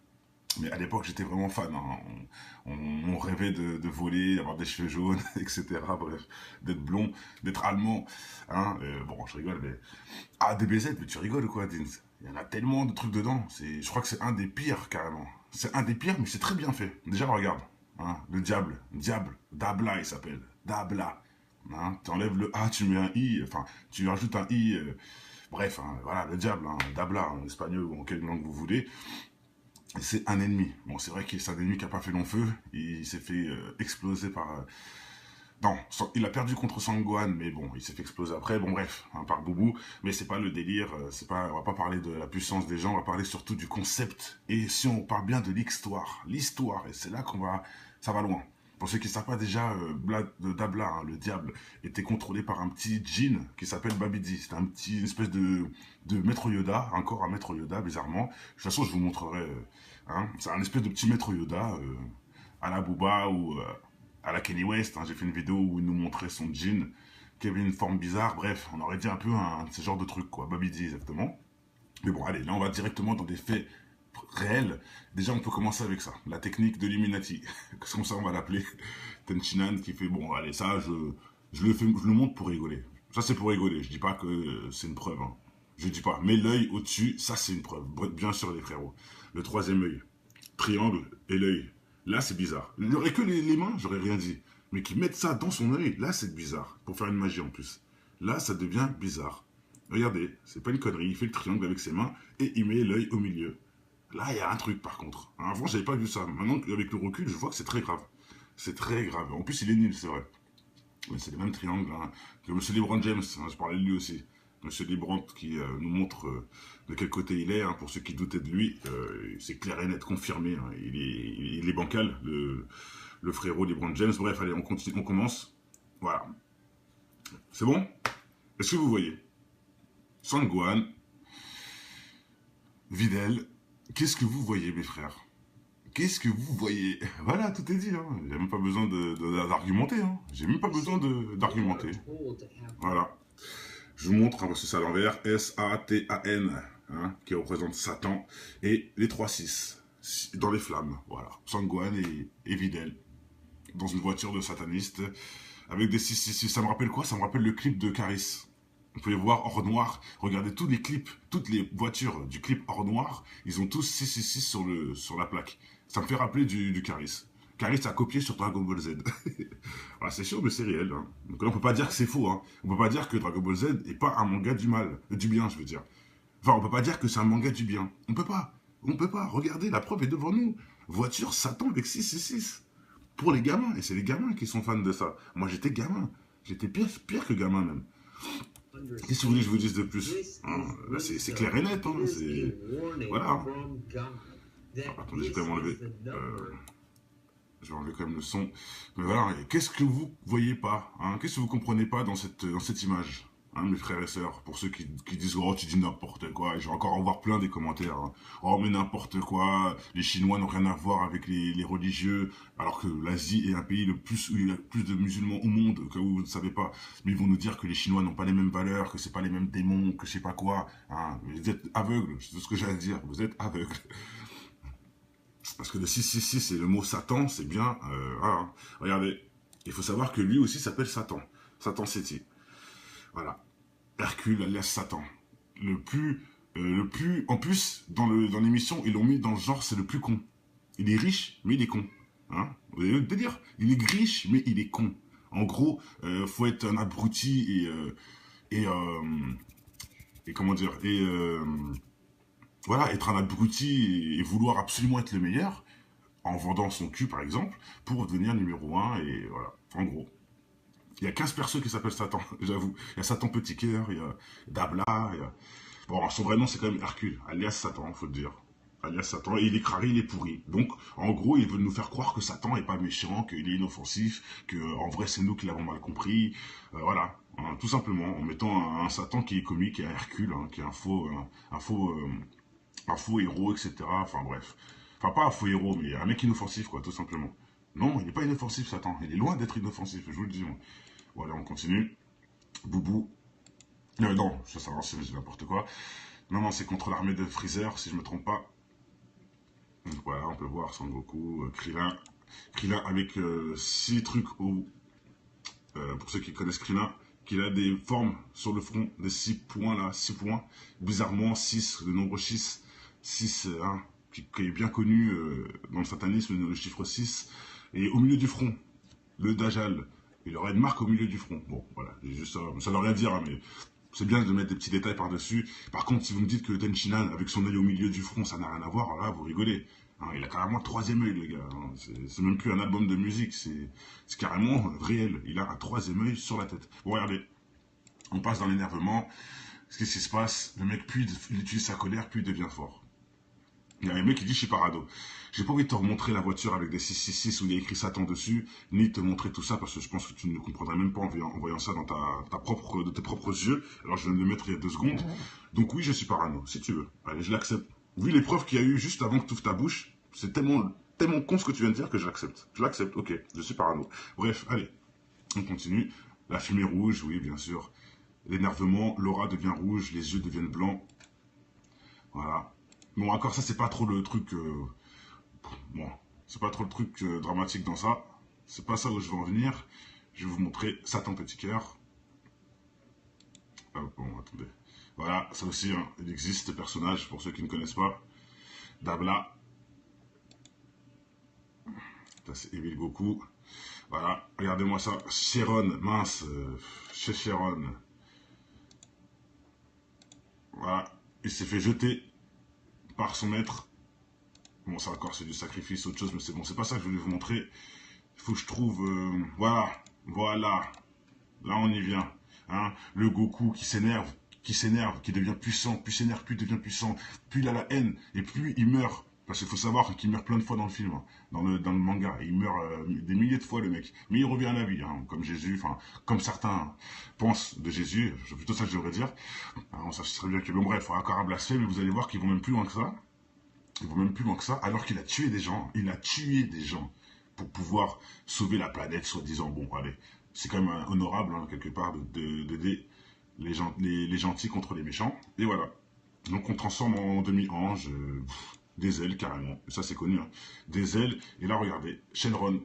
Mais à l'époque, j'étais vraiment fan. Hein. On rêvait de voler, d'avoir des cheveux jaunes, etc. Bref, d'être blond, d'être allemand. Hein. Bon, je rigole, mais... Ah, DBZ, mais tu rigoles ou quoi, Dins? Il y en a tellement de trucs dedans. Je crois que c'est un des pires, carrément. C'est un des pires, mais c'est très bien fait. Déjà, regarde. Hein. Le diable, Dabla, il s'appelle. Dabla. Hein. Tu enlèves le A, tu mets un I. Enfin, tu rajoutes un I. Bref, hein, voilà, le diable, hein, Dabla, en espagnol ou en quelle langue vous voulez. c'est un ennemi. Bon, c'est vrai que c'est un ennemi qui n'a pas fait long feu. Il s'est fait exploser par... Non, il a perdu contre Sangwan, mais bon, il s'est fait exploser après. Bon, bref, hein, par Boubou. Mais c'est pas le délire. On va pas parler de la puissance des gens. On va parler surtout du concept. Et si on parle bien de l'histoire, et c'est là ça va loin. Pour ceux qui ne savent pas déjà, Dabla, hein, le diable, était contrôlé par un petit djinn qui s'appelle Babidi. C'est une espèce de maître Yoda, encore un maître Yoda, bizarrement. De toute façon, je vous montrerai. Hein, c'est un espèce de petit maître Yoda, à la Booba ou à la Kenny West. Hein. J'ai fait une vidéo où il nous montrait son djinn, qui avait une forme bizarre. Bref, on aurait dit un peu ce genre de truc, quoi. Babidi, exactement. Mais bon, allez, là, on va directement dans des faits réel. Déjà, on peut commencer avec ça. La technique de l'Illuminati. Comme ça, on va l'appeler. Tenchinan qui fait, bon, allez, ça, je le montre pour rigoler. Ça, c'est pour rigoler. Je dis pas que c'est une preuve. Hein. Je dis pas. Mais l'œil au-dessus, ça, c'est une preuve. Bien sûr, les frérots. Le troisième œil. Triangle et l'œil. Là, c'est bizarre. Il n'y aurait que les mains, j'aurais rien dit. Mais qu'ils mettent ça dans son œil, là, c'est bizarre. Pour faire une magie, en plus. Là, ça devient bizarre. Regardez, c'est pas une connerie. Il fait le triangle avec ses mains et il met l'œil au milieu. Là, il y a un truc, par contre. Avant, j'avais pas vu ça. Maintenant, avec le recul, je vois que c'est très grave. C'est très grave. En plus, il est nul, c'est vrai. Mais c'est les mêmes triangles hein, que M. LeBron James. Hein, je parlais de lui aussi. M. LeBron qui nous montre de quel côté il est. Hein, pour ceux qui doutaient de lui, c'est clair et net, confirmé. Hein, il est bancal, le frérot LeBron James. Bref, allez, on continue, on commence. Voilà. C'est bon? Est-ce que vous voyez Sangwan, Videl, qu'est-ce que vous voyez, mes frères? Qu'est-ce que vous voyez? Voilà, tout est dit. Hein. J'ai même pas besoin d'argumenter. Hein. J'ai même pas besoin d'argumenter. Voilà. Je vous montre, hein, parce que c'est à l'envers. S-A-T-A-N, hein, qui représente Satan. Et les 3-6, dans les flammes. Voilà. Sangwan et Videl. Dans une voiture de sataniste. Avec des 666. Ça me rappelle quoi? Ça me rappelle le clip de Caris. Vous pouvez voir hors noir, regardez tous les clips, toutes les voitures du clip hors noir, ils ont tous 666 sur la plaque. Ça me fait rappeler du Caris. Caris a copié sur Dragon Ball Z. Voilà, c'est chaud, mais c'est réel. Hein. Donc là, on peut pas dire que c'est faux. Hein. On peut pas dire que Dragon Ball Z n'est pas un manga du mal, du bien, je veux dire. Enfin, on peut pas dire que c'est un manga du bien. On peut pas. On peut pas. Regardez, la preuve est devant nous. Voiture Satan avec 666. Pour les gamins. Et c'est les gamins qui sont fans de ça. Moi, j'étais gamin. J'étais pire que gamin, même. Qu'est-ce que vous voulez que je vous dise de plus hein? Là, c'est clair et net. Hein? Voilà. Alors, attendez, je vais quand même enlever. Je vais enlever quand même le son. Mais voilà, qu'est-ce que vous voyez pas hein? Qu'est-ce que vous comprenez pas dans cette image hein, mes frères et sœurs? Pour ceux qui disent « Oh, tu dis n'importe quoi », et je vais encore en voir plein des commentaires. Hein. « Oh, mais n'importe quoi, les Chinois n'ont rien à voir avec les religieux, alors que l'Asie est un pays où il y a plus de musulmans au monde, que vous ne savez pas. Mais ils vont nous dire que les Chinois n'ont pas les mêmes valeurs, que c'est pas les mêmes démons, que je sais pas quoi. Hein. Vous êtes aveugles, c'est tout ce que j'ai à dire, vous êtes aveugles. » Parce que le 666 et le mot Satan, c'est bien... voilà. Regardez, il faut savoir que lui aussi s'appelle Satan. Satan Seti. Voilà. Hercule alias Satan. Le plus... En plus, dans l'émission, ils l'ont mis dans le genre, c'est le plus con. Il est riche, mais il est con. Hein, vous avez le délire? Il est riche, mais il est con. En gros, faut être un abruti et comment dire... Voilà, être un abruti et vouloir absolument être le meilleur, en vendant son cul par exemple, pour devenir numéro 1, et voilà, en gros. Il y a 15 persos qui s'appellent Satan, j'avoue. Il y a Satan Petit Cœur, il y a Dabla, il y a... Bon, son vrai nom c'est quand même Hercule, alias Satan, faut le dire. Alias Satan, et il est crari, il est pourri. Donc, en gros, ils veulent nous faire croire que Satan est pas méchant, qu'il est inoffensif, que en vrai c'est nous qui l'avons mal compris, voilà. Hein, tout simplement, en mettant un Satan qui est comique, et un Hercule, hein, qui est un faux héros, etc. Enfin bref. Enfin pas un faux héros, mais un mec inoffensif, quoi, tout simplement. Non, il n'est pas inoffensif, Satan. Il est loin d'être inoffensif, je vous le dis. Moi. Voilà, on continue. Boubou. Non, ça c'est n'importe quoi. Non, c'est contre l'armée de Freezer, si je me trompe pas. Donc voilà, on peut voir Son Goku, Krillin. Krillin avec 6 trucs au... pour ceux qui connaissent Krillin, qu'il a des formes sur le front, des 6 points là, 6 points. Bizarrement, 6, le nombre 6. 6, hein, qui est bien connu dans le satanisme, le chiffre 6, et au milieu du front, le Dajjal, il aurait une marque au milieu du front. Bon, voilà, juste ça ne veut rien dire, hein, mais C'est bien de mettre des petits détails par-dessus. Par contre, si vous me dites que Tenshinhan, avec son œil au milieu du front, ça n'a rien à voir, alors là, vous rigolez. Hein, il a carrément un troisième œil, le gars. Hein. C'est même plus un album de musique, c'est carrément réel. Il a un troisième œil sur la tête. Bon, regardez, on passe dans l'énervement. Qu'est-ce qui se passe? Le mec, puis il utilise sa colère, puis il devient fort. Il y a un mec qui dit, je suis parado. J'ai pas envie de te remontrer la voiture avec des 666 où il y a écrit Satan dessus, ni te montrer tout ça, parce que je pense que tu ne comprendrais même pas en voyant ça dans de tes propres yeux. Alors je viens de le mettre il y a 2 secondes. Donc oui, je suis parano, si tu veux. Allez, je l'accepte. Vu les preuves qu'il y a eu juste avant que tu ouvres ta bouche, c'est tellement con ce que tu viens de dire que je l'accepte. Je l'accepte, ok, je suis parano. Bref, allez, on continue. La fumée rouge, oui, bien sûr. L'énervement, l'aura devient rouge, les yeux deviennent blancs. Voilà. Bon, encore ça, c'est pas trop le truc... bon, c'est pas trop le truc dramatique dans ça. C'est pas ça où je veux en venir. Je vais vous montrer Satan Petit Cœur. Ah, bon, attendez. Voilà, ça aussi, hein, il existe, ce personnage, pour ceux qui ne connaissent pas. Dabla. Ça, c'est Evil Goku. Voilà, regardez-moi ça. Chiron, mince, chez Chiron. Voilà, il s'est fait jeter par son maître. Bon, ça encore, c'est du sacrifice, autre chose, mais c'est bon, c'est pas ça que je voulais vous montrer. Il faut que je trouve... voilà. Là, on y vient. Hein. Le Goku qui s'énerve, qui devient puissant, plus s'énerve, plus devient puissant, plus il a la haine, et plus il meurt. Parce qu'il faut savoir qu'il meurt plein de fois dans le film, hein, dans le manga. Il meurt des milliers de fois, le mec. Mais il revient à la vie, hein, comme Jésus, enfin, comme certains pensent de Jésus, c'est plutôt ça que je devrais dire. Alors, ça serait bien que, bon bref, il faut encore un blasphème, mais vous allez voir qu'ils vont même plus loin que ça. Ils vont même plus loin que ça, alors qu'il a tué des gens. Il a tué des gens pour pouvoir sauver la planète, soi-disant. Bon, allez, c'est quand même honorable, hein, quelque part, d'aider les gentils contre les méchants. Et voilà. Donc on transforme en demi-ange, des ailes carrément. Et ça c'est connu. Hein. Des ailes. Et là regardez, Shenron.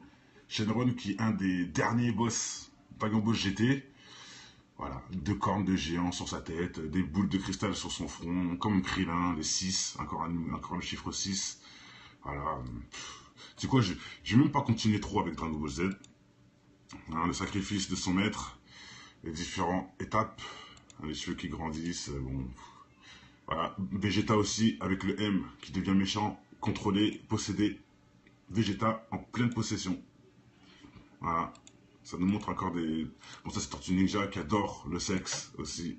Shenron qui est un des derniers boss Dragon Ball GT. Voilà, 2 cornes de géant sur sa tête, des boules de cristal sur son front, comme Krillin, les 6, encore le chiffre 6. Voilà. C'est quoi, je vais même pas continuer trop avec Dragon Ball Z. Hein, le sacrifice de son maître, les différentes étapes, les cheveux qui grandissent, bon... Voilà, Vegeta aussi, avec le M, qui devient méchant, contrôlé, possédé. Vegeta en pleine possession. Voilà, ça nous montre encore des... Bon, ça c'est Tortue Ninja qui adore le sexe aussi.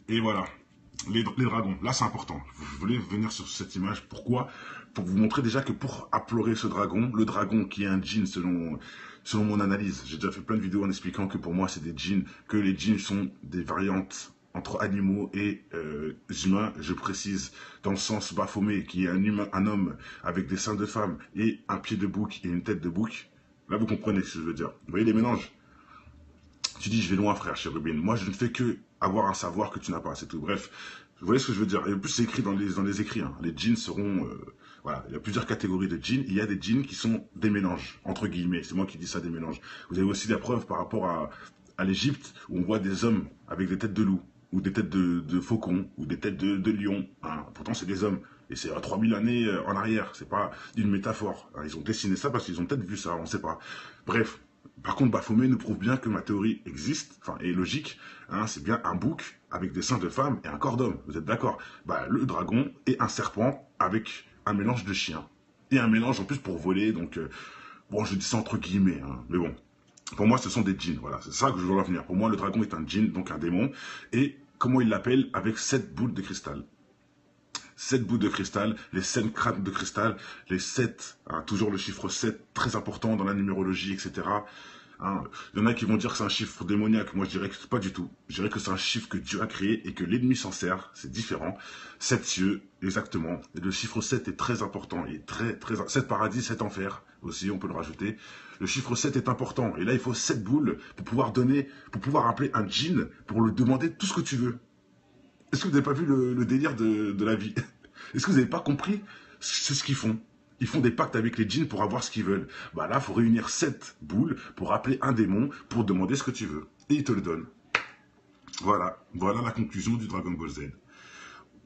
Et voilà, les dragons, là c'est important. Je voulais venir sur cette image, pourquoi? Pour vous montrer déjà que pour implorer ce dragon, le dragon qui est un djinn selon mon analyse, j'ai déjà fait plein de vidéos en expliquant que pour moi c'est des djinns, que les djinns sont des variantes entre animaux et humains, je précise, dans le sens Baphomet, qui est un homme avec des seins de femme et un pied de bouc et une tête de bouc. Là, vous comprenez ce que je veux dire. Vous voyez les mélanges? Tu dis, je vais loin, frère Chérubin. Moi, je ne fais que avoir un savoir que tu n'as pas, c'est tout. Bref, vous voyez ce que je veux dire. Et en plus, c'est écrit dans les écrits. Hein. Les djinns seront... voilà, il y a plusieurs catégories de djinns. Il y a des djinns qui sont des mélanges, entre guillemets. C'est moi qui dis ça, des mélanges. Vous avez aussi des preuves par rapport à l'Égypte, où on voit des hommes avec des têtes de loup, ou des têtes de faucon, ou des têtes de lion. Hein. Pourtant, c'est des hommes. Et c'est à 3000 années en arrière. C'est pas une métaphore. Hein. Ils ont dessiné ça parce qu'ils ont peut-être vu ça, on ne sait pas. Bref. Par contre, Baphomet nous prouve bien que ma théorie existe, enfin, est logique. Hein, c'est bien un bouc avec des seins de femme et un corps d'homme. Vous êtes d'accord? Bah, le dragon et un serpent avec un mélange de chien. Et un mélange en plus pour voler. Donc, bon, je dis ça entre guillemets. Hein, mais bon. Pour moi, ce sont des djinns. Voilà, c'est ça que je veux revenir. Pour moi, le dragon est un djinn, donc un démon. Et comment il l'appelle? Avec 7 boules de cristal. 7 boules de cristal, les 7 crânes de cristal, les 7, hein, toujours le chiffre 7, très important dans la numérologie, etc. Hein, il y en a qui vont dire que c'est un chiffre démoniaque, moi je dirais que pas du tout. Je dirais que c'est un chiffre que Dieu a créé et que l'ennemi s'en sert, c'est différent. 7 cieux, exactement. Et le chiffre 7 est très important, il est très... 7 paradis, 7 enfers, aussi, on peut le rajouter. Le chiffre 7 est important, et là il faut 7 boules pour pouvoir appeler un djinn, pour lui demander tout ce que tu veux. Est-ce que vous n'avez pas vu le délire de la vie? Est-ce que vous n'avez pas compris ce qu'ils font? Ils font des pactes avec les djinns pour avoir ce qu'ils veulent. Bah là, il faut réunir 7 boules pour appeler un démon, pour demander ce que tu veux. Et il te le donne. Voilà, voilà la conclusion du Dragon Ball Z.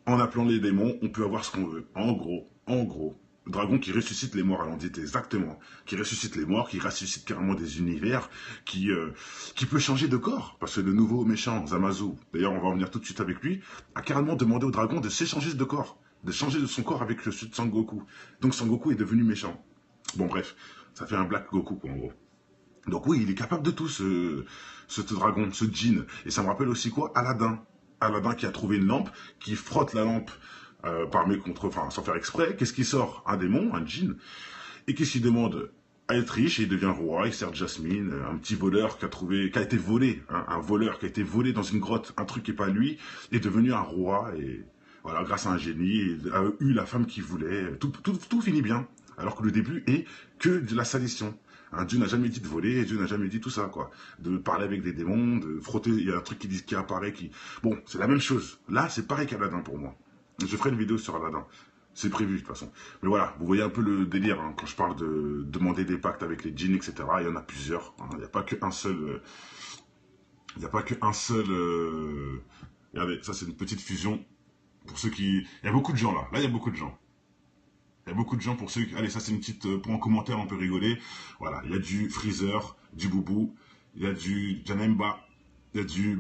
En appelant les démons, on peut avoir ce qu'on veut. En gros, dragon qui ressuscite les morts, on dit exactement. Qui ressuscite les morts, qui ressuscite carrément des univers, qui peut changer de corps. Parce que le nouveau méchant, Zamasu, d'ailleurs on va en venir tout de suite avec lui, a carrément demandé au dragon de s'échanger de corps. De changer de son corps avec le Sangoku. Donc Sangoku est devenu méchant. Bon bref, ça fait un Black Goku quoi en gros. Donc oui, il est capable de tout ce dragon, ce djinn. Et ça me rappelle aussi quoi? Aladdin. Aladdin qui a trouvé une lampe, qui frotte la lampe sans faire exprès. Qu'est-ce qui sort? Un démon, un djinn. Et qu'est-ce qu'il demande? À être riche, et il devient roi, il sert Jasmine, un petit voleur qui a été volé, hein, un voleur qui a été volé dans une grotte, un truc qui n'est pas lui, est devenu un roi, et voilà, grâce à un génie, il a eu la femme qu'il voulait, tout finit bien, alors que le début est que de la sadition. Hein, Dieu n'a jamais dit de voler, Dieu n'a jamais dit tout ça, quoi. De parler avec des démons, de frotter, il y a un truc qui apparaît, Bon, c'est la même chose. Là, c'est pareil qu'Aladin pour moi. Je ferai une vidéo sur Aladin. C'est prévu, de toute façon. Mais voilà, vous voyez un peu le délire, hein, quand je parle de demander des pactes avec les djinns, etc. Il y en a plusieurs. Hein, il n'y a pas qu'un seul... il n'y a pas qu'un seul... Regardez, ça c'est une petite fusion. Pour ceux qui... Il y a beaucoup de gens là. Là, il y a beaucoup de gens. Il y a beaucoup de gens pour ceux qui... Allez, ça c'est une petite... Pour un commentaire, on peut rigoler. Voilà, il y a du Freezer, du Boubou, il y a du Janemba, il y a du...